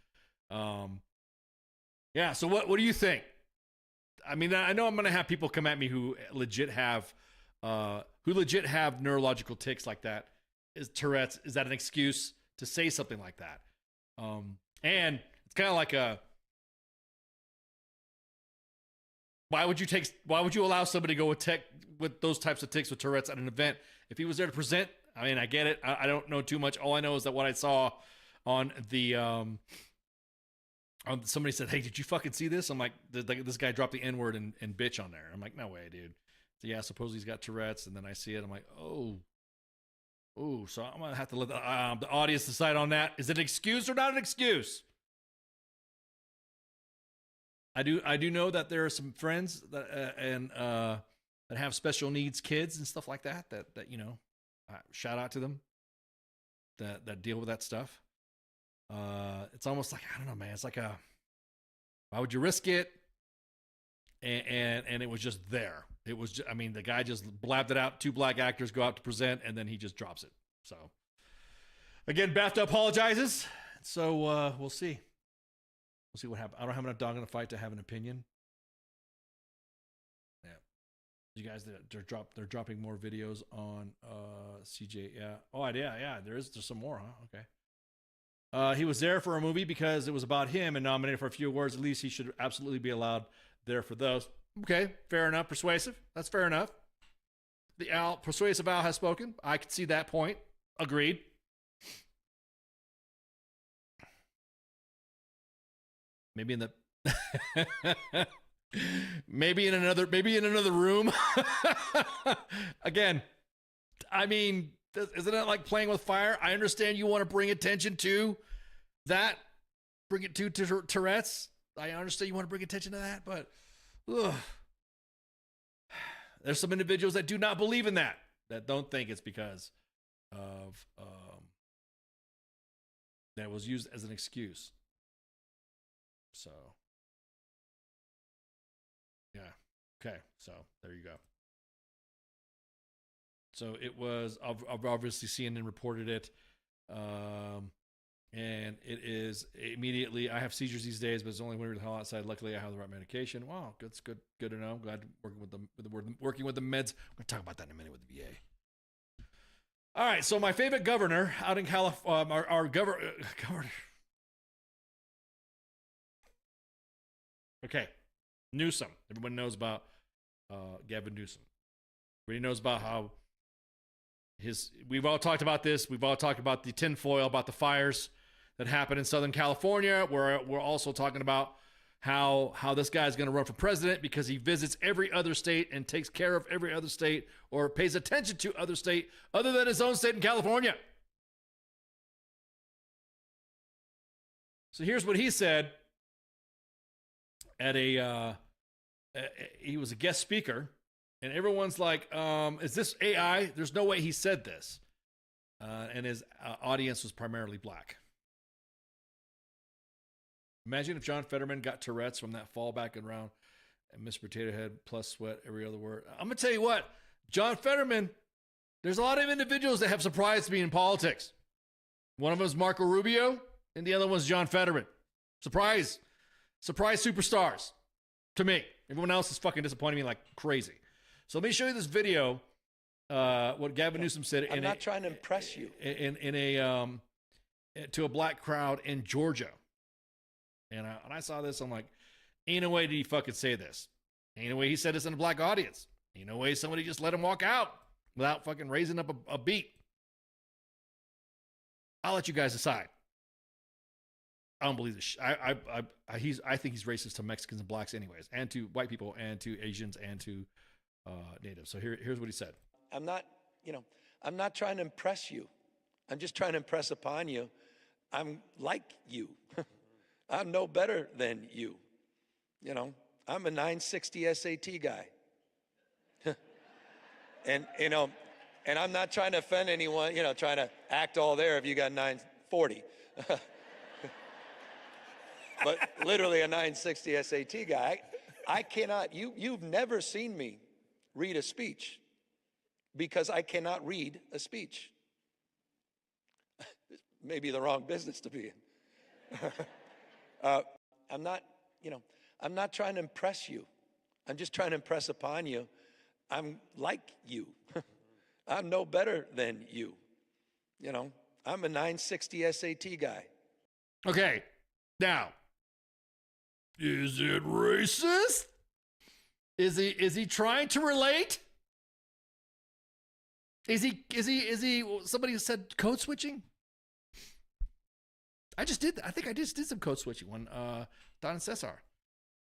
yeah. So what do you think? I mean, I know I'm going to have people come at me who legit have neurological tics like that. Is Tourette's? Is that an excuse to say something like that? And it's kind of like why would you allow somebody to go with those types of tics with Tourette's at an event? If he was there to present, I mean, I get it. I don't know too much. All I know is that what I saw on somebody said, hey, did you fucking see this? I'm like, this guy dropped the N-word and bitch on there. I'm like, no way, dude. So yeah, suppose he's got Tourette's, and then I see it. I'm like, oh, so I'm going to have to let the audience decide on that. Is it an excuse or not an excuse? I do know that there are some friends that have special needs kids and stuff like that shout out to them that deal with that stuff. It's almost like, I don't know, man. It's like why would you risk it? And it was just there. It was just, the guy just blabbed it out. 2 black actors go out to present, and then he just drops it. So again, BAFTA apologizes. So we'll see. We'll see what happens. I don't have enough dog in the fight to have an opinion. Yeah. You guys, they're dropping more videos on CJ. Yeah. Oh, yeah. There's some more, huh? Okay. He was there for a movie because it was about him and nominated for a few awards. At least he should absolutely be allowed there for those. Okay, fair enough. Persuasive. That's fair enough. The persuasive Al has spoken. I can see that point. Agreed. Maybe in the maybe in another room. Again, I mean, isn't it like playing with fire? I understand you want to bring attention to that. Bring it to Tourette's. I understand you want to bring attention to that, but there's some individuals that do not believe in that don't think it's because of that was used as an excuse. So, yeah. Okay. So there you go. So it was, obviously CNN reported it. And it is immediately, I have seizures these days, but it's only when we're the hell outside. Luckily I have the right medication. Wow. That's good to know. I'm glad working with the meds. I'm going to talk about that in a minute with the VA. All right. So my favorite governor out in California, our governor. Okay. Newsom. Everyone knows about Gavin Newsom. Everybody knows about how we've all talked about this. We've all talked about the tinfoil, about the fires that happened in Southern California. We're also talking about how this guy's going to run for president because he visits every other state and takes care of every other state or pays attention to other state other than his own state in California. So here's what he said at he was a guest speaker, and everyone's like, is this AI? There's no way he said this. And his audience was primarily black. Imagine if John Fetterman got Tourette's from that fall back around and Mr. Potato Head plus sweat every other word. I'm going to tell you what, John Fetterman, there's a lot of individuals that have surprised me in politics. One of them is Marco Rubio, and the other one's John Fetterman. Surprise superstars to me. Everyone else is fucking disappointing me like crazy. So let me show you this video, what Gavin Newsom said. I'm not trying to impress you. To a black crowd in Georgia. And when I saw this, I'm like, ain't no way did he fucking say this. Ain't no way he said this in a black audience. Ain't no way somebody just let him walk out without fucking raising up a beat. I'll let you guys decide. I don't believe this. I think he's racist to Mexicans and blacks anyways, and to white people, and to Asians, and to natives. So here's what he said. I'm not trying to impress you. I'm just trying to impress upon you. I'm like you. I'm no better than you. I'm a 960 SAT guy. and I'm not trying to offend anyone, trying to act all there if you got 940. But literally a 960 SAT guy. I cannot, you've never seen me read a speech because I cannot read a speech. Maybe the wrong business to be in. I'm not trying to impress you. I'm just trying to impress upon you. I'm like you. I'm no better than you. I'm a 960 SAT guy. Okay, now, is it racist? Is he trying to relate? Is he somebody said code switching? I just did that. I think I just did some code switching when Don and Cesar,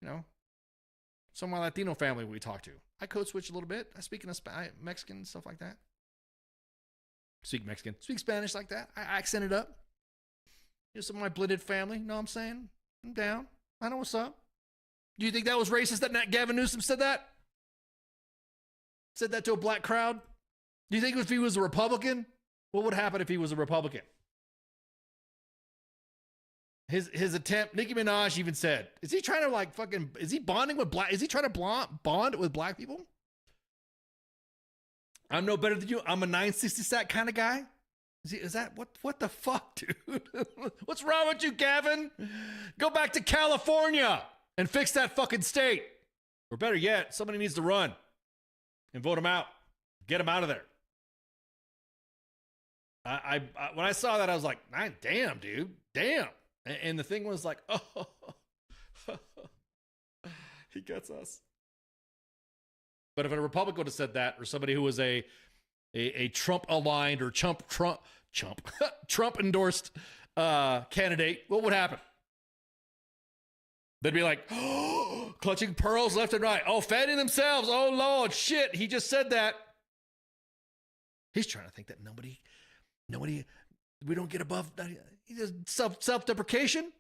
some of my Latino family we talked to. I code switch a little bit. I speak in Mexican, stuff like that. Speak Mexican, speak Spanish like that. I accent it up. Some of my blended family, know what I'm saying? I'm down. I know what's up. Do you think that was racist that Gavin Newsom said that? Said that to a black crowd? Do you think if he was a Republican, what would happen if he was a Republican? His attempt, Nicki Minaj even said, is he trying to is he bonding with black, is he trying to bond with black people? I'm no better than you. I'm a 960 stat kind of guy. Is that, what the fuck, dude? What's wrong with you, Gavin? Go back to California and fix that fucking state. Or better yet, somebody needs to run and vote him out. Get him out of there. I when I saw that, I was like, damn, dude. Damn. And the thing was like, oh, he gets us. But if a Republican would have said that, or somebody who was a Trump aligned or Trump endorsed candidate, what would happen? They'd be like, oh, clutching pearls left and right. Oh, fanning themselves. Oh, Lord, shit. He just said that. He's trying to think that nobody, we don't get above self-deprecation.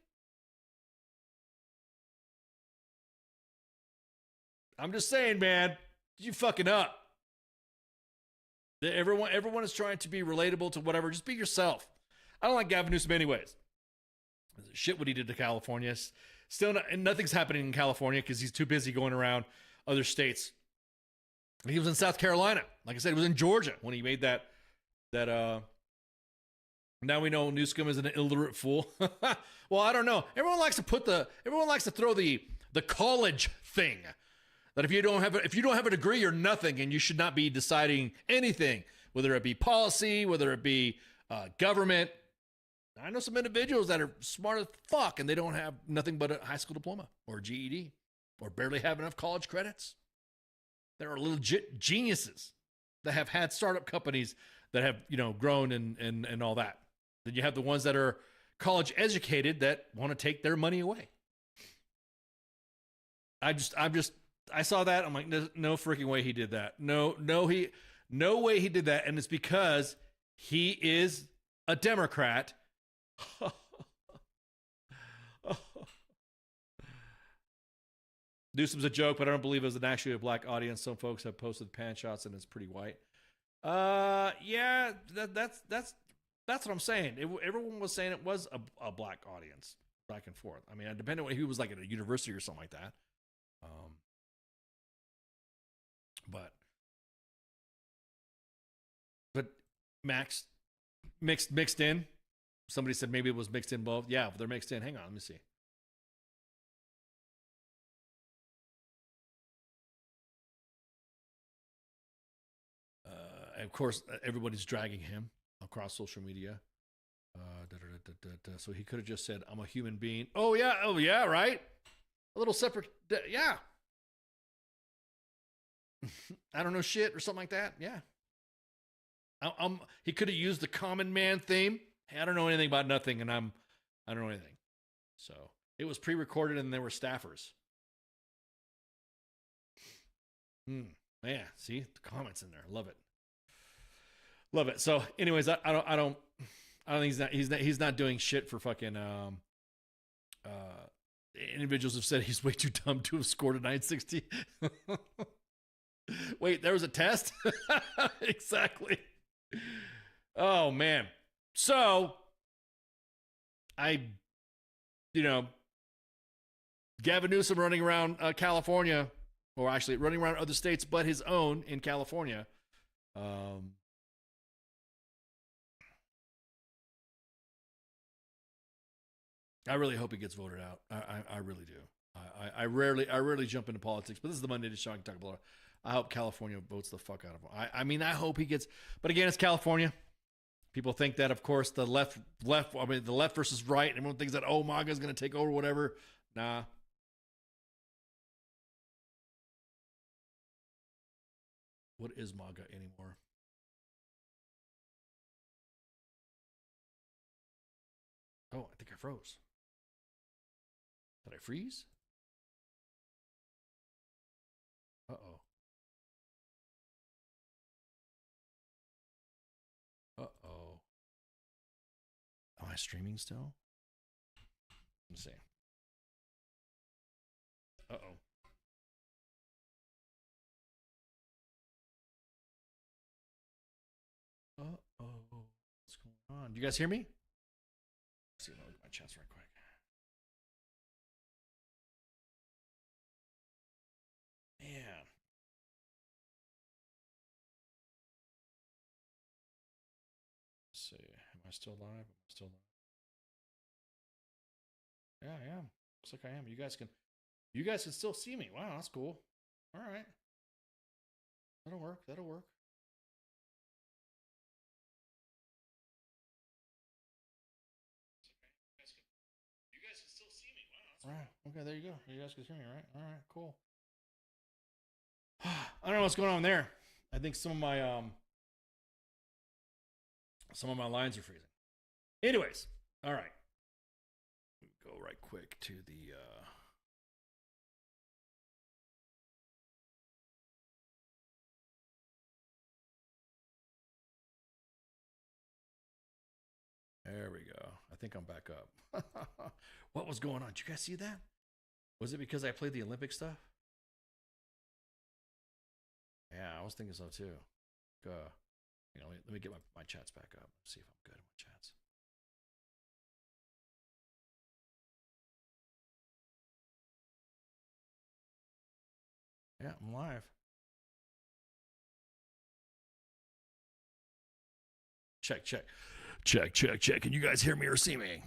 I'm just saying, man, you fucking up. Everyone is trying to be relatable to whatever. Just be yourself. I don't like Gavin Newsom anyways. Shit what he did to California. Still, nothing's happening in California because he's too busy going around other states. He was in South Carolina. Like I said, he was in Georgia when he made that now we know Newsom is an illiterate fool. Well, I don't know. Everyone likes to throw the college thing. That if you don't have a degree, you're nothing, and you should not be deciding anything, whether it be policy, whether it be government. I know some individuals that are smart as fuck, and they don't have nothing but a high school diploma or GED. or barely have enough college credits. There are legit geniuses that have had startup companies that have, grown and all that. Then you have the ones that are college educated that want to take their money away. I saw that. I'm like, no freaking way he did that. No way he did that. And it's because he is a Democrat. Newsom's a joke, but I don't believe it was actually a black audience. Some folks have posted pan shots and it's pretty white. Yeah, that's what I'm saying. Everyone was saying it was a black audience back and forth. I mean, depending on if he was like at a university or something like that. But Max mixed in. Somebody said maybe it was mixed in both. Yeah, they're mixed in. Hang on, let me see. Of course, everybody's dragging him across social media. So he could have just said, "I'm a human being." Oh yeah, right. A little separate. Yeah. I don't know shit or something like that. Yeah. He could have used the common man theme. Hey, I don't know anything about nothing, and I don't know anything. So it was pre-recorded, and there were staffers. Yeah, see the comments in there. Love it. Love it. So, anyways, I don't think he's not doing shit for fucking. Individuals have said he's way too dumb to have scored a 960. Wait, there was a test? Exactly. Oh, man. So, Gavin Newsom running around California, or actually running around other states but his own in California. I really hope he gets voted out. I really do. I rarely jump into politics, but this is the Monday show I can talk about. I hope California votes the fuck out of him. I mean, I hope he gets, but again, it's California. People think that, of course, the left versus right. Everyone thinks that, oh, MAGA's going to take over, whatever. Nah. What is MAGA anymore? Oh, I think I froze. Did I freeze? Uh-oh. Uh-oh. Am I streaming still? Let's see. Uh-oh. Uh-oh. What's going on? Do you guys hear me? Let's see if I look at my chats right quick. Man. Let's see. Am I still live? Am I still live? Yeah, I am. Looks like I am. You guys can still see me. Wow, that's cool. All right. That'll work. That'll work. You guys can still see me. Wow. That's right. Cool. Okay, there you go. You guys can hear me, right? All right, cool. I don't know what's going on there. I think some of my lines are freezing. Anyways, all right. Go right quick to the There we go. I think I'm back up. What was going on? Did you guys see that? Was it because I played the Olympic stuff? Yeah, I was thinking so too. Let me get my chats back up. See if I'm good at my chats. Yeah, I'm live. Check. Can you guys hear me or see me?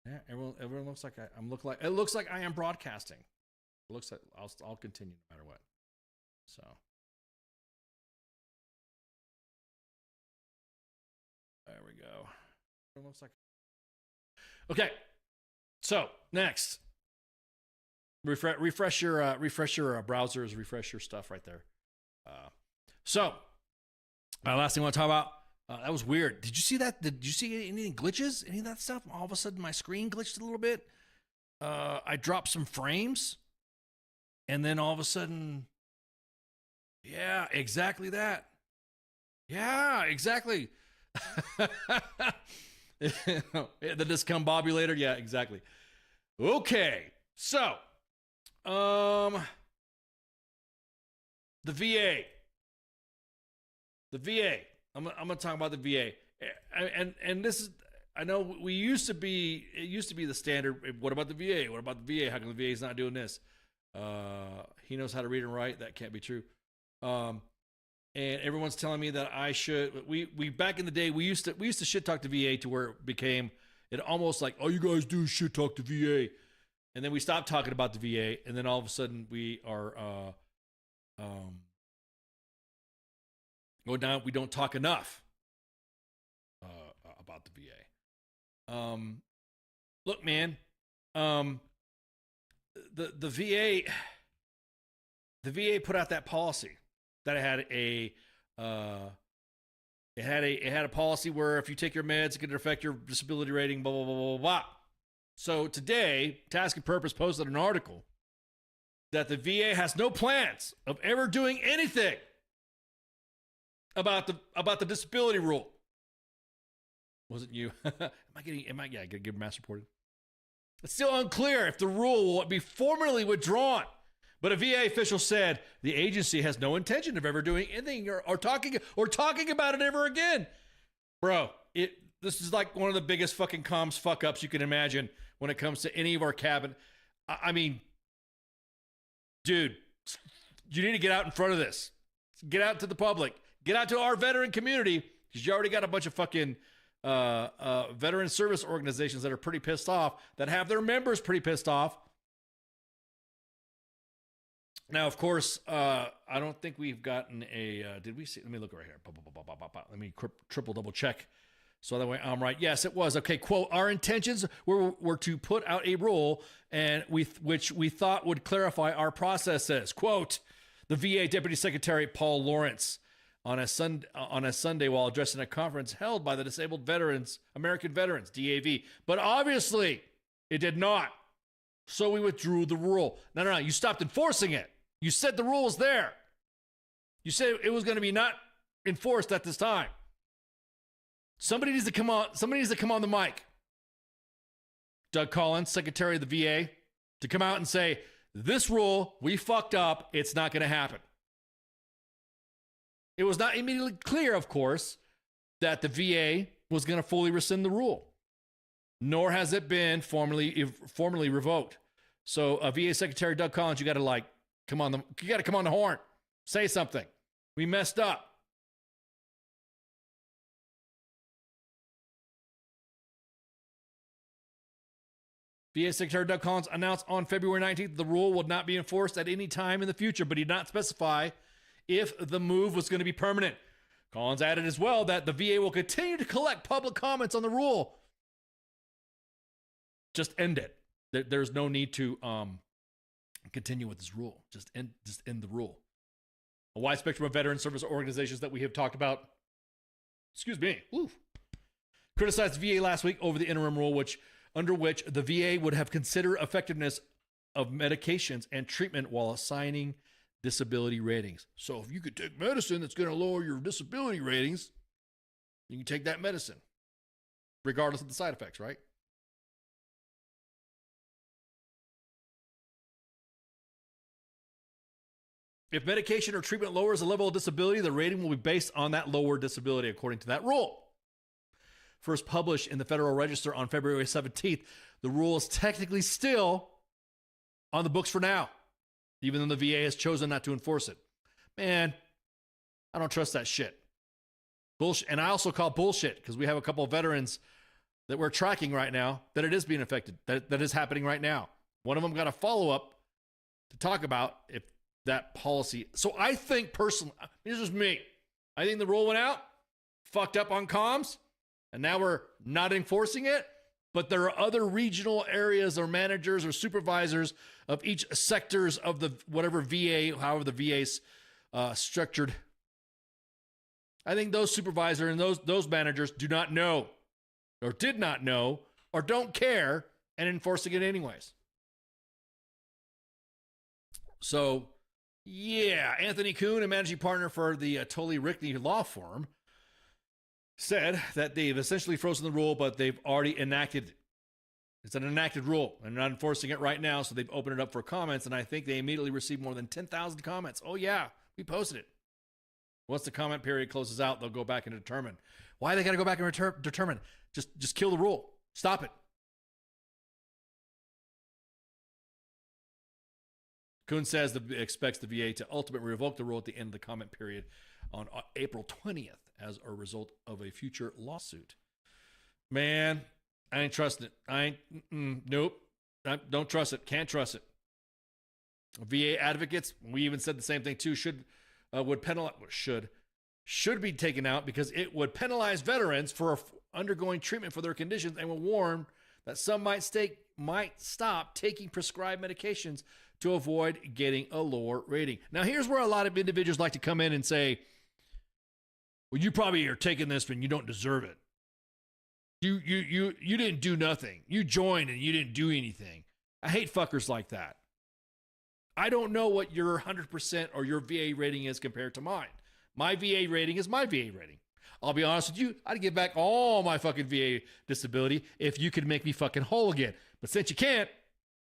Yeah, everyone looks like it looks like I am broadcasting. It looks like I'll continue no matter what. So there we go. It looks like. Okay. So next, refresh your browsers, refresh your stuff right there. Last thing I want to talk about. That was weird. Did you see that? Did you see any glitches? Any of that stuff? All of a sudden, my screen glitched a little bit. I dropped some frames, and then all of a sudden, yeah, exactly that. Yeah, exactly. The discombobulator. Yeah, exactly. Okay, so, the VA. I'm gonna talk about the VA, and this is. I know it used to be the standard. What about the VA? What about the VA? How come the VA is not doing this? He knows how to read and write. That can't be true. And everyone's telling me that I should. We back in the day we used to shit talk the VA to where it almost like all you guys do is shit talk the VA, and then we stopped talking about the VA, and then all of a sudden we are going down. We don't talk enough about the VA. Look, man, the VA put out that policy that it had a policy where if you take your meds, it could affect your disability rating, blah, blah, blah, blah, blah. So today, Task and Purpose posted an article that the VA has no plans of ever doing anything about the disability rule. Wasn't you? Am I gonna get mass reported? It's still unclear if the rule will be formally withdrawn. But a VA official said the agency has no intention of ever doing anything or talking about it ever again. Bro, this is like one of the biggest fucking comms fuck ups you can imagine when it comes to any of our cabinet. I mean, dude, you need to get out in front of this. Get out to the public. Get out to our veteran community, because you already got a bunch of fucking veteran service organizations that are pretty pissed off, that have their members pretty pissed off. Now, of course, I don't think we've gotten a, did we see? Let me look right here. Let me triple double check. So that way I'm right. Yes, it was. Okay, quote, our intentions were to put out a rule which we thought would clarify our processes. Quote, the VA Deputy Secretary Paul Lawrence on a Sunday while addressing a conference held by the Disabled Veterans, American Veterans, DAV. But obviously, it did not. So we withdrew the rule. No. You stopped enforcing it. You said the rule was there. You said it was going to be not enforced at this time. Somebody needs to come on the mic. Doug Collins, Secretary of the VA, to come out and say, this rule, we fucked up. It's not going to happen. It was not immediately clear, of course, that the VA was going to fully rescind the rule, nor has it been formally revoked. So, VA Secretary Doug Collins, you got to come on the horn, say something. We messed up. VA Secretary Doug Collins announced on February 19th the rule would not be enforced at any time in the future, but he did not specify if the move was going to be permanent. Collins added as well that the VA will continue to collect public comments on the rule. Just end it. There's no need to continue with this rule. Just end the rule. A wide spectrum of veteran service organizations that we have talked about, criticized the VA last week over the interim rule, under which the VA would have considered effectiveness of medications and treatment while assigning disability ratings. So if you could take medicine that's going to lower your disability ratings, you can take that medicine, regardless of the side effects, right? If medication or treatment lowers the level of disability, the rating will be based on that lower disability, according to that rule. First published in the Federal Register on February 17th, the rule is technically still on the books for now, even though the VA has chosen not to enforce it. Man, I don't trust that shit. Bullshit. And I also call bullshit because we have a couple of veterans that we're tracking right now that it is being affected, that is happening right now. One of them got a follow-up to talk about if that policy. So I think personally, this is me. I think the rule went out, fucked up on comms, and now we're not enforcing it. but there are other regional areas or managers or supervisors of each sectors of the whatever VA, however the VA's structured. I think those supervisors and those managers do not know or did not know or don't care and enforcing it anyways. So, yeah, Anthony Kuhn, a managing partner for the Tully Rickney law firm, said that they've essentially frozen the rule, but they've already enacted it. It's an enacted rule, and they're not enforcing it right now, so they've opened it up for comments, and I think they immediately received more than 10,000 comments. Oh, yeah, we posted it. Once the comment period closes out, they'll go back and determine. Why they got to go back and determine? Just kill the rule. Stop it. Kuhn says expects the VA to ultimately revoke the rule at the end of the comment period on April 20th as a result of a future lawsuit. Man, I ain't trusting it. Nope. Don't trust it. Can't trust it. VA advocates, we even said the same thing too, should be taken out because it would penalize veterans for undergoing treatment for their conditions and will warn that some might stop taking prescribed medications to avoid getting a lower rating. Now, here's where a lot of individuals like to come in and say, well, you probably are taking this when you don't deserve it. You didn't do nothing. You joined and you didn't do anything. I hate fuckers like that. I don't know what your 100% or your VA rating is compared to mine. My VA rating is my VA rating. I'll be honest with you, I'd give back all my fucking VA disability if you could make me fucking whole again. But since you can't,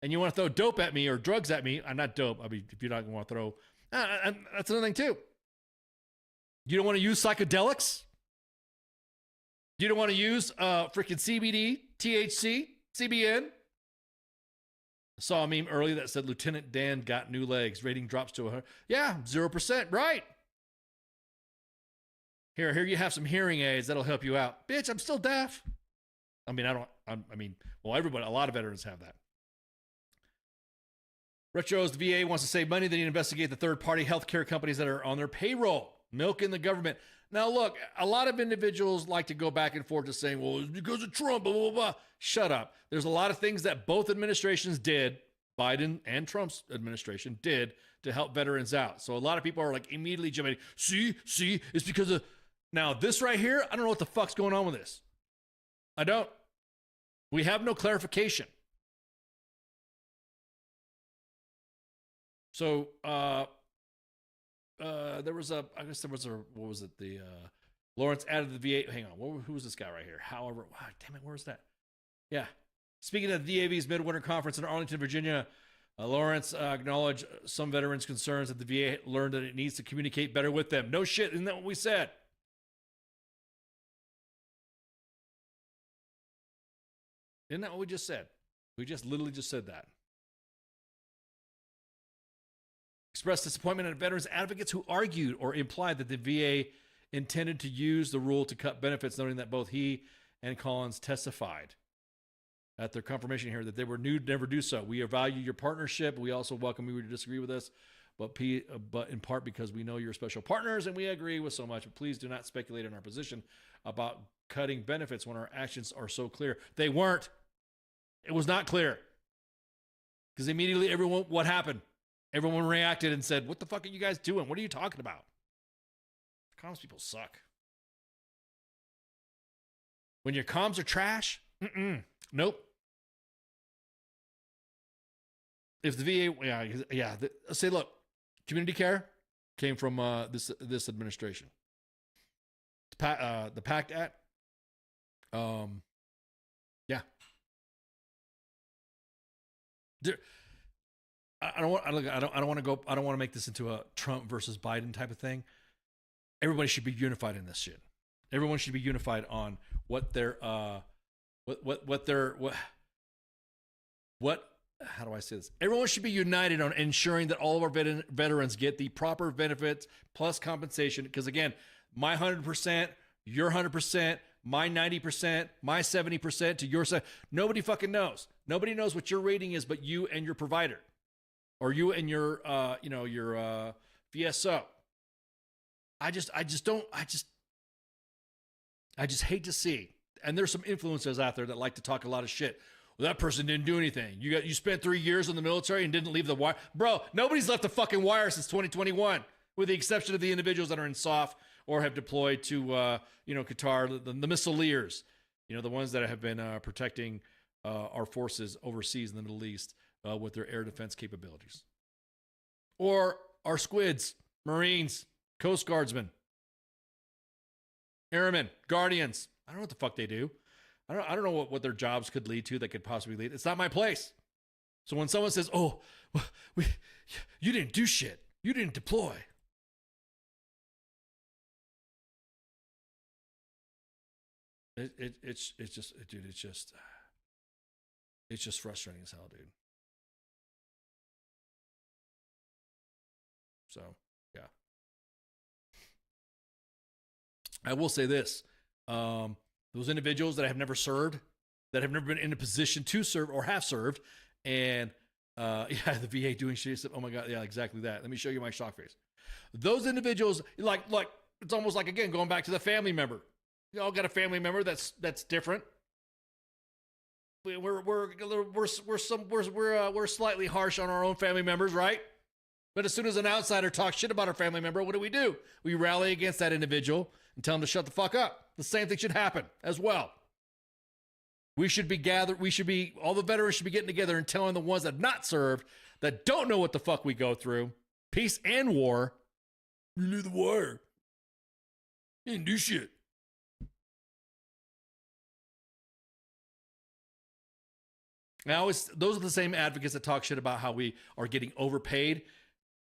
and you want to throw dope at me or drugs at me, I'm not dope. I mean, if you're not going to want to throw, that's another thing too. You don't want to use psychedelics? You don't want to use freaking CBD, THC, CBN? I saw a meme earlier that said Lieutenant Dan got new legs. Rating drops to 100. Yeah, 0%. Right. Here you have some hearing aids. That'll help you out. Bitch, I'm still deaf. I mean, everybody, a lot of veterans have that. Retro's the VA wants to save money. They need to investigate the third-party healthcare companies that are on their payroll, milking the government. Now, look, a lot of individuals like to go back and forth to saying, well, it's because of Trump, blah, blah, blah. Shut up. There's a lot of things that both administrations did, Biden and Trump's administration did, to help veterans out. So a lot of people are like immediately jumping, see, it's because of... Now, this right here, I don't know what the fuck's going on with this. I don't. We have no clarification. So, what was it? Lawrence added the VA. Hang on. Who was this guy right here? However, wow, damn it, where's that? Yeah. Speaking of the DAV's Midwinter Conference in Arlington, Virginia, Lawrence acknowledged some veterans' concerns that the VA learned that it needs to communicate better with them. No shit, isn't that what we said? Isn't that what we just said? We just literally just said that. Expressed disappointment at veterans advocates who argued or implied that the VA intended to use the rule to cut benefits, noting that both he and Collins testified at their confirmation here that they were never do so. We value your partnership. We also welcome you to disagree with us, but in part because we know you're special partners and we agree with so much. But please do not speculate on our position about cutting benefits when our actions are so clear. They weren't. It was not clear. Because immediately what happened? Everyone reacted and said, what the fuck are you guys doing? What are you talking about? Comms people suck. When your comms are trash, nope. If the VA, say, look, community care came from this administration. The PACT Act, yeah. I don't want to make this into a Trump versus Biden type of thing. Everybody should be unified in this shit. Everyone should be unified on what their how do I say this? Everyone should be united on ensuring that all of our veterans get the proper benefits plus compensation. Because again, my 100%, your 100%, my 90%, my 70% to your side. Nobody fucking knows. Nobody knows what your rating is, but you and your provider, or you and your VSO. I just hate to see. and there's some influencers out there that like to talk a lot of shit. Well, that person didn't do anything. You spent 3 years in the military and didn't leave the wire. Bro, nobody's left the fucking wire since 2021, with the exception of the individuals that are in SOF or have deployed to, Qatar, the missileers, the ones that have been protecting our forces overseas in the Middle East with their air defense capabilities. Or our squids, Marines, Coast Guardsmen, Airmen, Guardians. I don't know what the fuck they do. I don't know what their jobs could lead to that could possibly lead. It's not my place. So when someone says, "Oh, you didn't do shit. You didn't deploy." It's just frustrating as hell, dude. So, yeah. I will say this. Those individuals that have never served, that have never been in a position to serve or have served, and the VA doing shit stuff. Oh my God, yeah, exactly that. Let me show you my shock face. Those individuals, like it's almost like, again, going back to the family member. You all got a family member that's different. We're slightly harsh on our own family members, right? But as soon as an outsider talks shit about our family member, what do? We rally against that individual and tell them to shut the fuck up. The same thing should happen as well. All the veterans should be getting together and telling the ones that have not served, that don't know what the fuck we go through, peace and war, you leave the wire. You didn't do shit. Now, those are the same advocates that talk shit about how we are getting overpaid.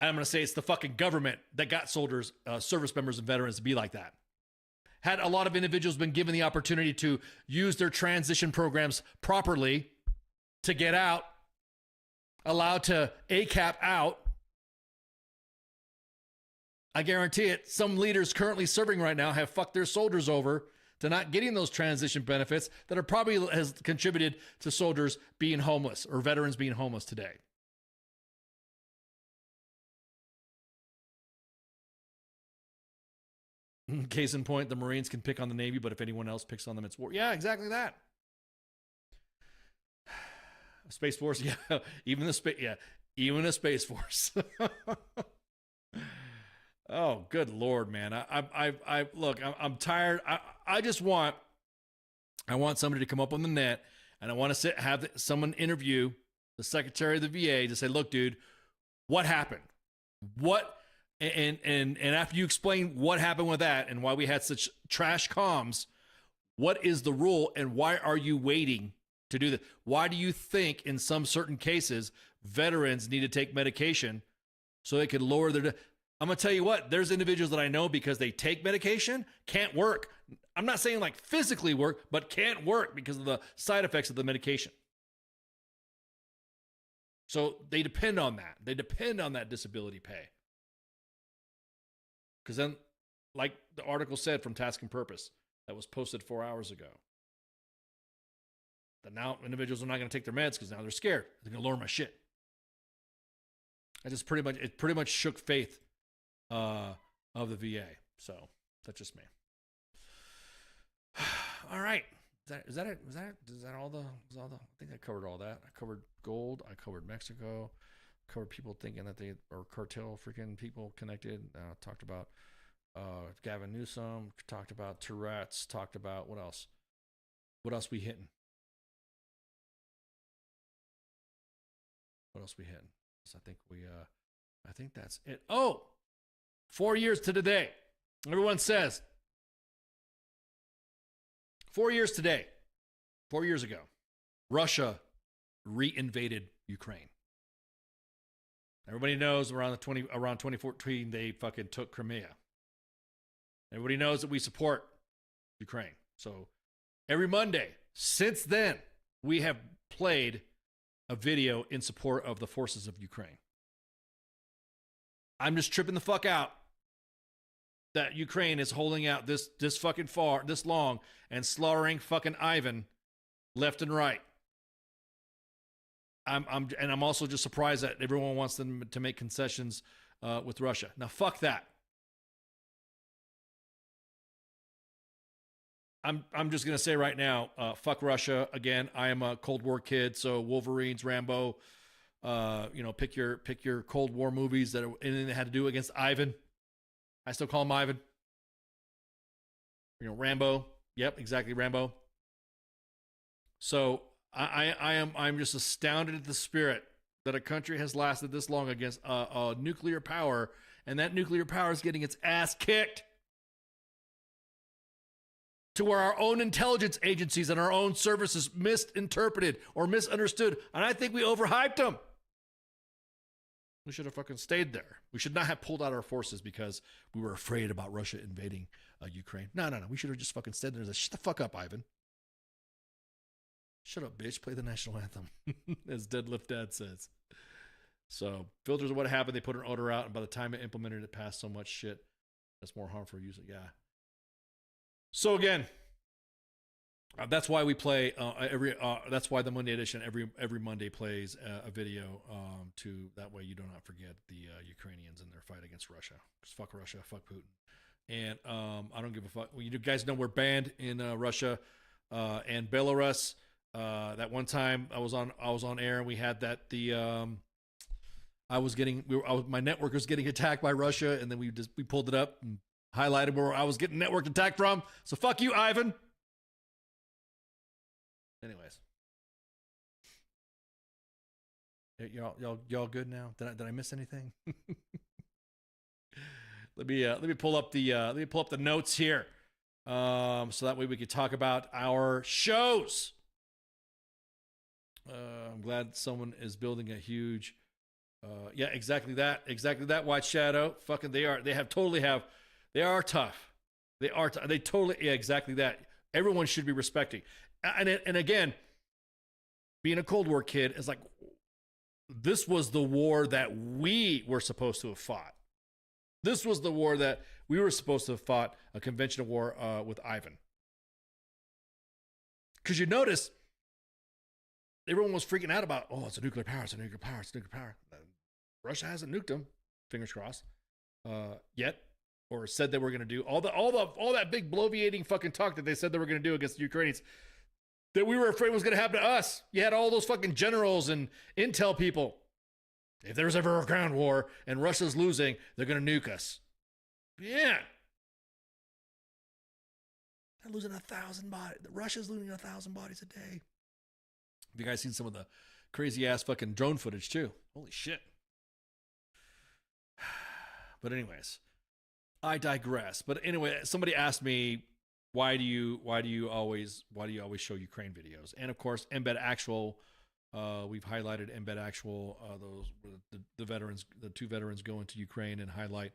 And I'm going to say it's the fucking government that got soldiers, service members, and veterans to be like that. Had a lot of individuals been given the opportunity to use their transition programs properly to get out, allowed to ACAP out, I guarantee it, some leaders currently serving right now have fucked their soldiers over to not getting those transition benefits that are probably has contributed to soldiers being homeless or veterans being homeless today. Case in point, the Marines can pick on the Navy, but if anyone else picks on them, it's war. Yeah, exactly that. Space Force, yeah, even the Space Force. Oh, good Lord, man. I'm tired. I want somebody to come up on the net, and I want to have someone interview the Secretary of the VA to say, look, dude, what happened? And after you explain what happened with that and why we had such trash comms, what is the rule and why are you waiting to do that? Why do you think in some certain cases veterans need to take medication so they could lower their... I'm going to tell you what, there's individuals that I know because they take medication, can't work. I'm not saying like physically work, but can't work because of the side effects of the medication. So they depend on that. They depend on that disability pay. Because then, like the article said from Task and Purpose that was posted 4 hours ago, that now individuals are not going to take their meds because now they're scared. They're going to lower my shit. It pretty much shook faith of the VA. So that's just me. All right. Is that it? Is that all the? I think I covered all that. I covered gold. I covered Mexico. Covered people thinking that they are cartel freaking people connected. Talked about Gavin Newsom. Talked about Tourette's. Talked about what else? What else we hitting? What else we hitting? So I think that's it. Oh, 4 years to today. Everyone says 4 years today. 4 years ago, Russia reinvaded Ukraine. Everybody knows around 2014 they fucking took Crimea. Everybody knows that we support Ukraine. So every Monday since then, we have played a video in support of the forces of Ukraine. I'm just tripping the fuck out that Ukraine is holding out this fucking far, this long, and slaughtering fucking Ivan left and right. I'm also just surprised that everyone wants them to make concessions with Russia. Now, fuck that. I'm just gonna say right now, fuck Russia. Again, I am a Cold War kid, so Wolverines, Rambo, pick your Cold War movies that are anything that had to do against Ivan. I still call him Ivan. Rambo. Yep, exactly, Rambo. So I'm just astounded at the spirit that a country has lasted this long against a nuclear power, and that nuclear power is getting its ass kicked. To where our own intelligence agencies and our own services misinterpreted or misunderstood. And I think we overhyped them. We should have fucking stayed there. We should not have pulled out our forces because we were afraid about Russia invading Ukraine. No. We should have just fucking stayed there and said, shut the fuck up, Ivan. Shut up, bitch. Play the national anthem. As Deadlift Dad says. So filters of what happened. They put an order out, and by the time it implemented, it passed so much shit. That's more harmful user. Yeah. So again, that's why we play that's why the Monday edition every Monday plays a video to that way you do not forget the Ukrainians and their fight against Russia. Because fuck Russia, fuck Putin, and I don't give a fuck. Well, you guys know we're banned in Russia and Belarus. That one time I was on air and we had that my network was getting attacked by Russia, and then we pulled it up and highlighted where I was getting network attacked from. So fuck you, Ivan. Anyways, y'all good now? Did I miss anything? Let me pull up the notes here, so that way we could talk about our shows. I'm glad someone is building a huge. Yeah, exactly that. White Shadow. Fucking they are tough. They totally, yeah, exactly that. Everyone should be respecting. And again, being a Cold War kid is like, this was the war that we were supposed to have fought. This was the war that we were supposed to have fought, a conventional war with Ivan. Because you notice, everyone was freaking out about, oh, it's a nuclear power. Russia hasn't nuked them, fingers crossed, yet. Or said they were going to do all that big bloviating fucking talk that they said they were going to do against the Ukrainians that we were afraid was going to happen to us. You had all those fucking generals and intel people. If there's ever a ground war and Russia's losing, they're going to nuke us. Yeah. They're losing 1,000 bodies. Russia's losing 1,000 bodies a day. Have you guys seen some of the crazy ass fucking drone footage too? Holy shit. But anyways, I digress. But anyway, somebody asked me, why do you always show Ukraine videos? And of course, Embed Actual, we've highlighted Embed Actual, the veterans, the two veterans go into Ukraine and highlight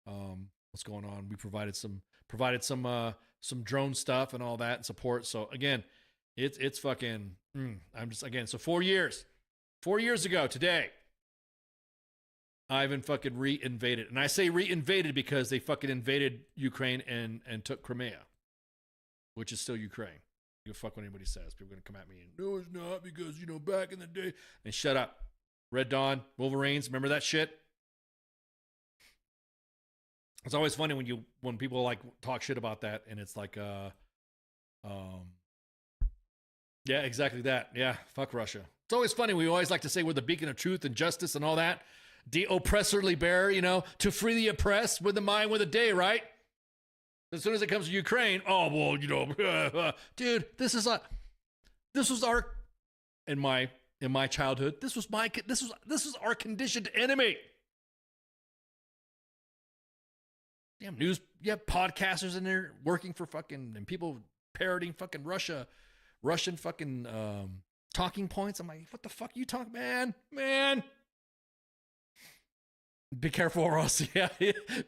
what's going on. We provided some drone stuff and all that and support. So again, it's fucking. So 4 years ago today, Ivan fucking reinvaded. And I say reinvaded because they fucking invaded Ukraine and took Crimea, which is still Ukraine. You fuck what anybody says. People are going to come at me and, no, it's not because, back in the day. And shut up. Red Dawn, Wolverines, remember that shit? It's always funny when people like talk shit about that, and it's like, yeah, exactly that. Yeah, fuck Russia. It's always funny. We always like to say we're the beacon of truth and justice and all that. De oppressorly bear, to free the oppressed with the mind with a day, right? As soon as it comes to Ukraine, oh, well, dude, this was our, in my childhood, this was our conditioned enemy. Damn news, you have podcasters in there working for fucking, and people parroting fucking Russian fucking talking points. I'm like, what the fuck you talking, man? Be careful or else, yeah.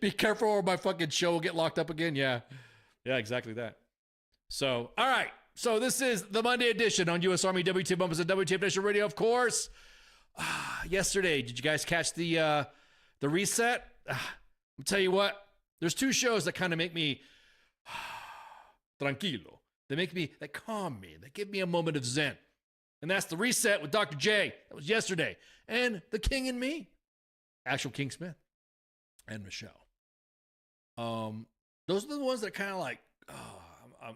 Be careful or my fucking show will get locked up again. Yeah, exactly that. So, all right. So this is the Monday edition on U.S. Army W.T.F Bumpers and W.T.F Nation Radio, of course. Yesterday, did you guys catch the reset? I'll tell you what. There's two shows that kind of make me tranquilo. They calm me. They give me a moment of zen. And that's the reset with Dr. J. That was yesterday. And The King and Me. Actual King Smith. And Michelle. Those are the ones that kind of like, I'm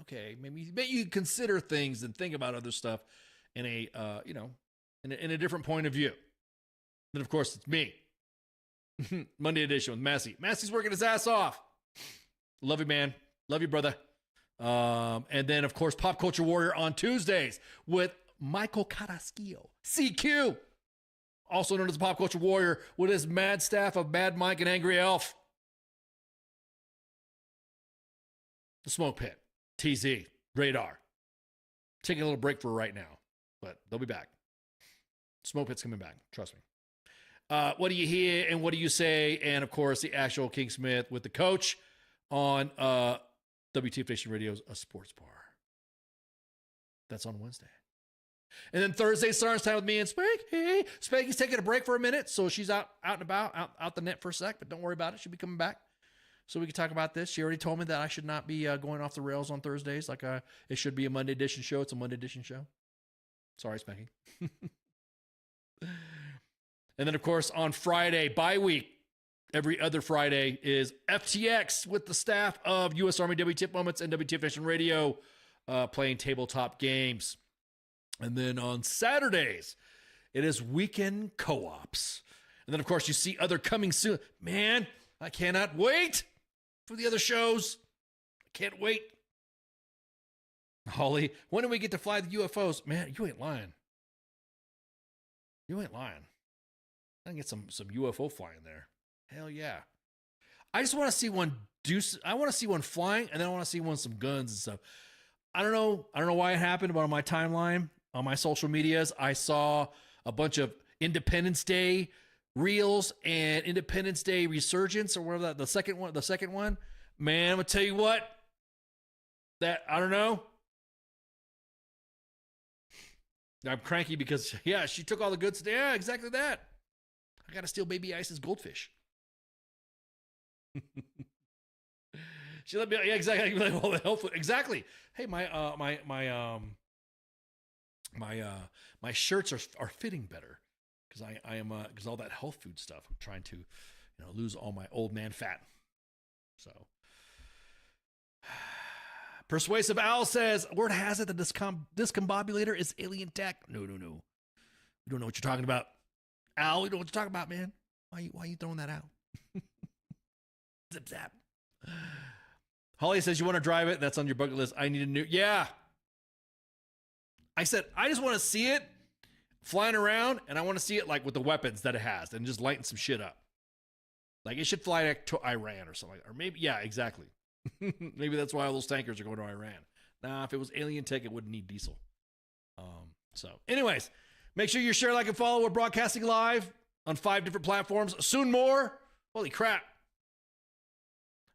okay. Maybe you consider things and think about other stuff in a, in a different point of view. Then, of course, it's me. Monday edition with Massey. Massey's working his ass off. Love you, man. Love you, brother. And then, of course, Pop Culture Warrior on Tuesdays with Michael Carrasquillo, CQ, also known as Pop Culture Warrior, with his mad staff of Mad Mike and Angry Elf. The Smoke Pit, TZ, Radar. Taking a little break for right now, but they'll be back. Smoke Pit's coming back, trust me. What do you hear and what do you say? And, of course, the actual King Smith with the coach on W.T.F Nation Radio's A Sports Bar. That's on Wednesday. And then Thursday, Stars Time with me and Spanky. Spanky's taking a break for a minute, so she's out and about, out the net for a sec, but don't worry about it. She'll be coming back so we can talk about this. She already told me that I should not be going off the rails on Thursdays like it should be a Monday edition show. It's a Monday edition show. Sorry, Spanky. And then, of course, on Friday, bye week, every other Friday is FTX with the staff of U.S. Army WTF Moments and WTF Nation Radio playing tabletop games. And then on Saturdays, it is weekend co-ops. And then, of course, you see other coming soon. Man, I cannot wait for the other shows. I can't wait. Holly, when do we get to fly the UFOs? Man, you ain't lying. You ain't lying. I can get some UFO flying there. Hell yeah. I just want to see one I want to see one flying, and then I want to see one some guns and stuff. I don't know why it happened, but on my timeline, on my social medias, I saw a bunch of Independence Day reels and Independence Day Resurgence or whatever the second one. Man, I'm gonna tell you what. That I don't know. I'm cranky because she took all the good stuff. Yeah, exactly that. I gotta steal Baby Ice's goldfish. She let me. Yeah, exactly. All the health food. Exactly. Hey, my shirts are fitting better because I am because all that health food stuff. I'm trying to, lose all my old man fat. So, Persuasive Owl says, word has it that this discombobulator is alien tech. No. You don't know what you're talking about. Al, you know what you're talking about, man. Why are you throwing that out? Zip zap. Holly says, you want to drive it? That's on your bucket list. I need a new. Yeah. I said, I just want to see it flying around, and I want to see it like with the weapons that it has and just lighting some shit up. Like it should fly to Iran or something. Or maybe, yeah, exactly. Maybe that's why all those tankers are going to Iran. Nah, if it was alien tech, it wouldn't need diesel. So anyways, make sure you share, like, and follow. We're broadcasting live on 5 different platforms. Soon more. Holy crap.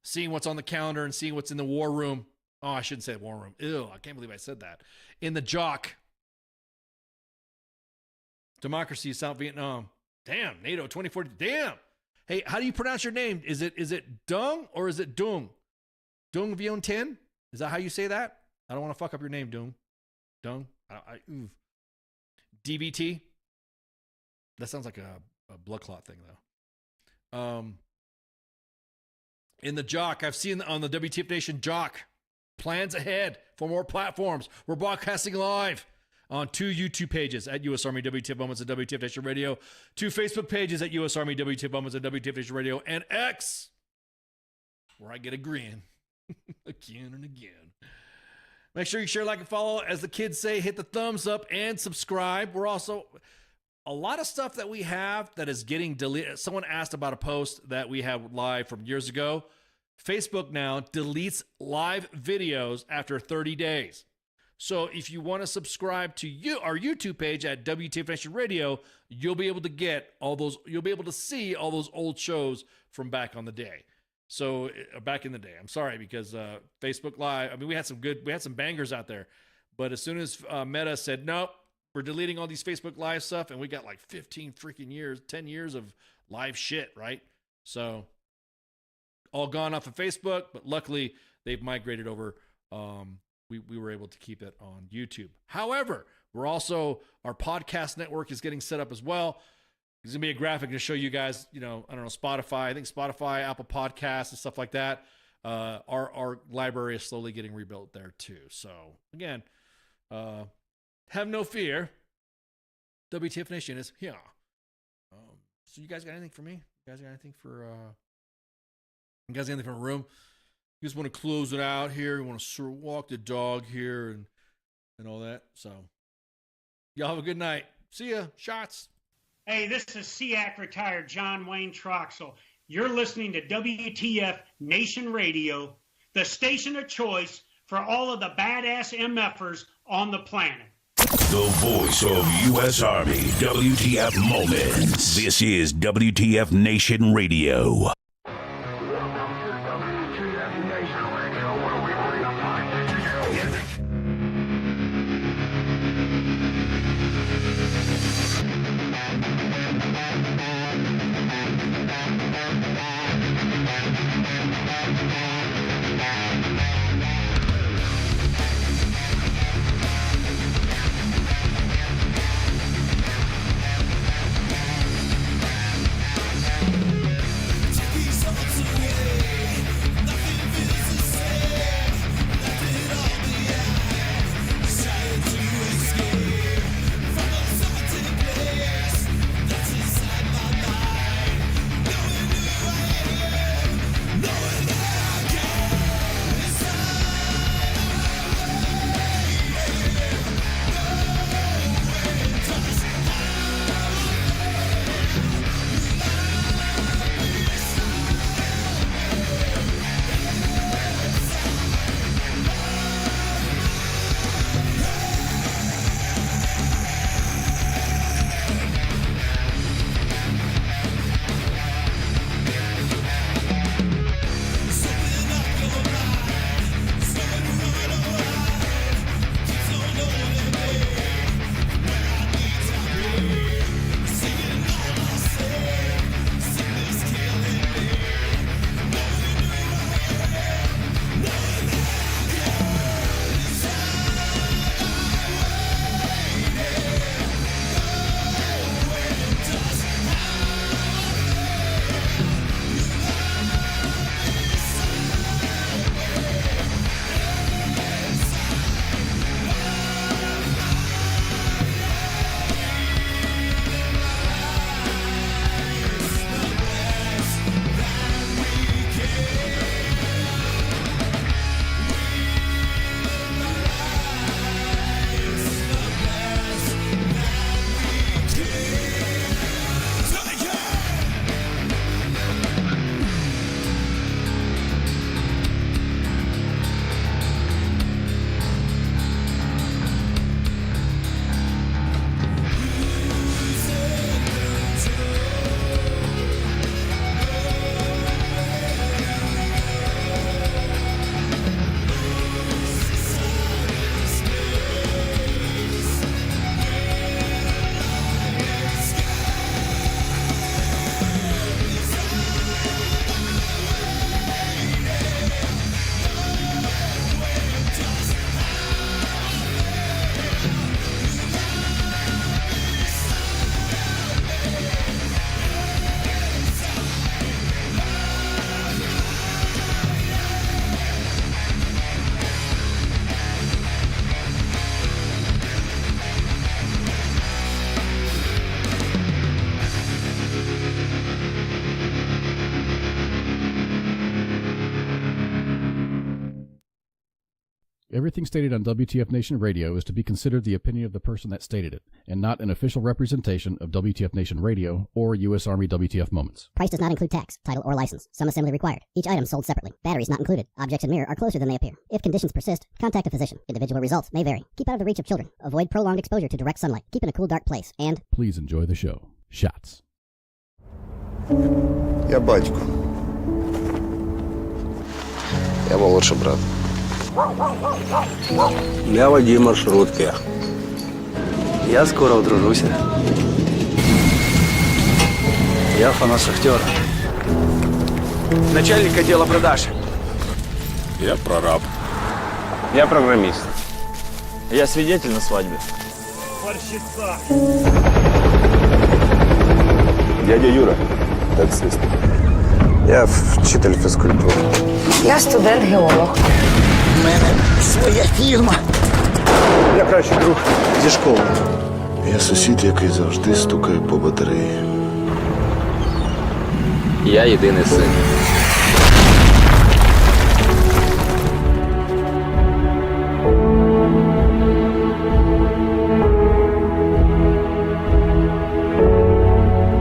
Seeing what's on the calendar and seeing what's in the war room. Oh, I shouldn't say war room. Ew, I can't believe I said that. In the Jock. Democracy, South Vietnam. Damn, NATO 2040. Damn. Hey, how do you pronounce your name? Is it Dung or is it Dung? Dung Vion 10? Is that how you say that? I don't want to fuck up your name, Dung. Dung? DBT? That sounds like a blood clot thing, though. In the Jock, I've seen on the WTF Nation Jock, plans ahead for more platforms. We're broadcasting live on 2 YouTube pages at U.S. Army WTF Moments and WTF Nation Radio, 2 Facebook pages at U.S. Army WTF Moments and WTF Nation Radio, and X, where I get a grin again and again. Make sure you share, like, and follow. As the kids say, hit the thumbs up and subscribe. We're also a lot of stuff that we have that is getting deleted. Someone asked about a post that we have live from years ago. Facebook now deletes live videos after 30 days. So if you want to subscribe to our YouTube page at WTF Nation Radio, you'll be able to get all those. You'll be able to see all those old shows from back on the day. So back in the day, I'm sorry, because Facebook Live. I mean, we had some bangers out there, but as soon as Meta said nope, we're deleting all these Facebook Live stuff, and we got like 15 freaking years, 10 years of live shit, right? So all gone off of Facebook, but luckily they've migrated over. We were able to keep it on YouTube. However, our podcast network is getting set up as well. There's going to be a graphic to show you guys, I don't know, Spotify. I think Spotify, Apple Podcasts, and stuff like that. our library is slowly getting rebuilt there too. So again, have no fear. WTF Nation is here. So you guys got anything for me? You guys got anything for? You guys got anything from a room? You just want to close it out here. You want to sort of walk the dog here and all that. So y'all have a good night. See ya. Shots. Hey, this is SEAC retired John Wayne Troxel. You're listening to WTF Nation Radio, the station of choice for all of the badass MFers on the planet. The voice of U.S. Army, WTF Moments. This is WTF Nation Radio. Everything stated on WTF Nation Radio is to be considered the opinion of the person that stated it, and not an official representation of WTF Nation Radio or U.S. Army WTF Moments. Price does not include tax, title, or license. Some assembly required. Each item sold separately. Batteries not included. Objects in mirror are closer than they appear. If conditions persist, contact a physician. Individual results may vary. Keep out of the reach of children. Avoid prolonged exposure to direct sunlight. Keep in a cool, dark place. And please enjoy the show. Shots. Я батько. Я молодший брат. Я водій маршрутки. Я скоро одружуся. Я фанат шахтера. Начальник отдела продаж. Я прораб. Я программист. Я свидетель на свадьбе. Борщица. Дядя Юра, таксист. Я вчитель фізкультури. Я студент-геолог. У мене своя фірма. Я кращий друг зі школи. Я сусід, який завжди стукає по батареї. Я єдиний син.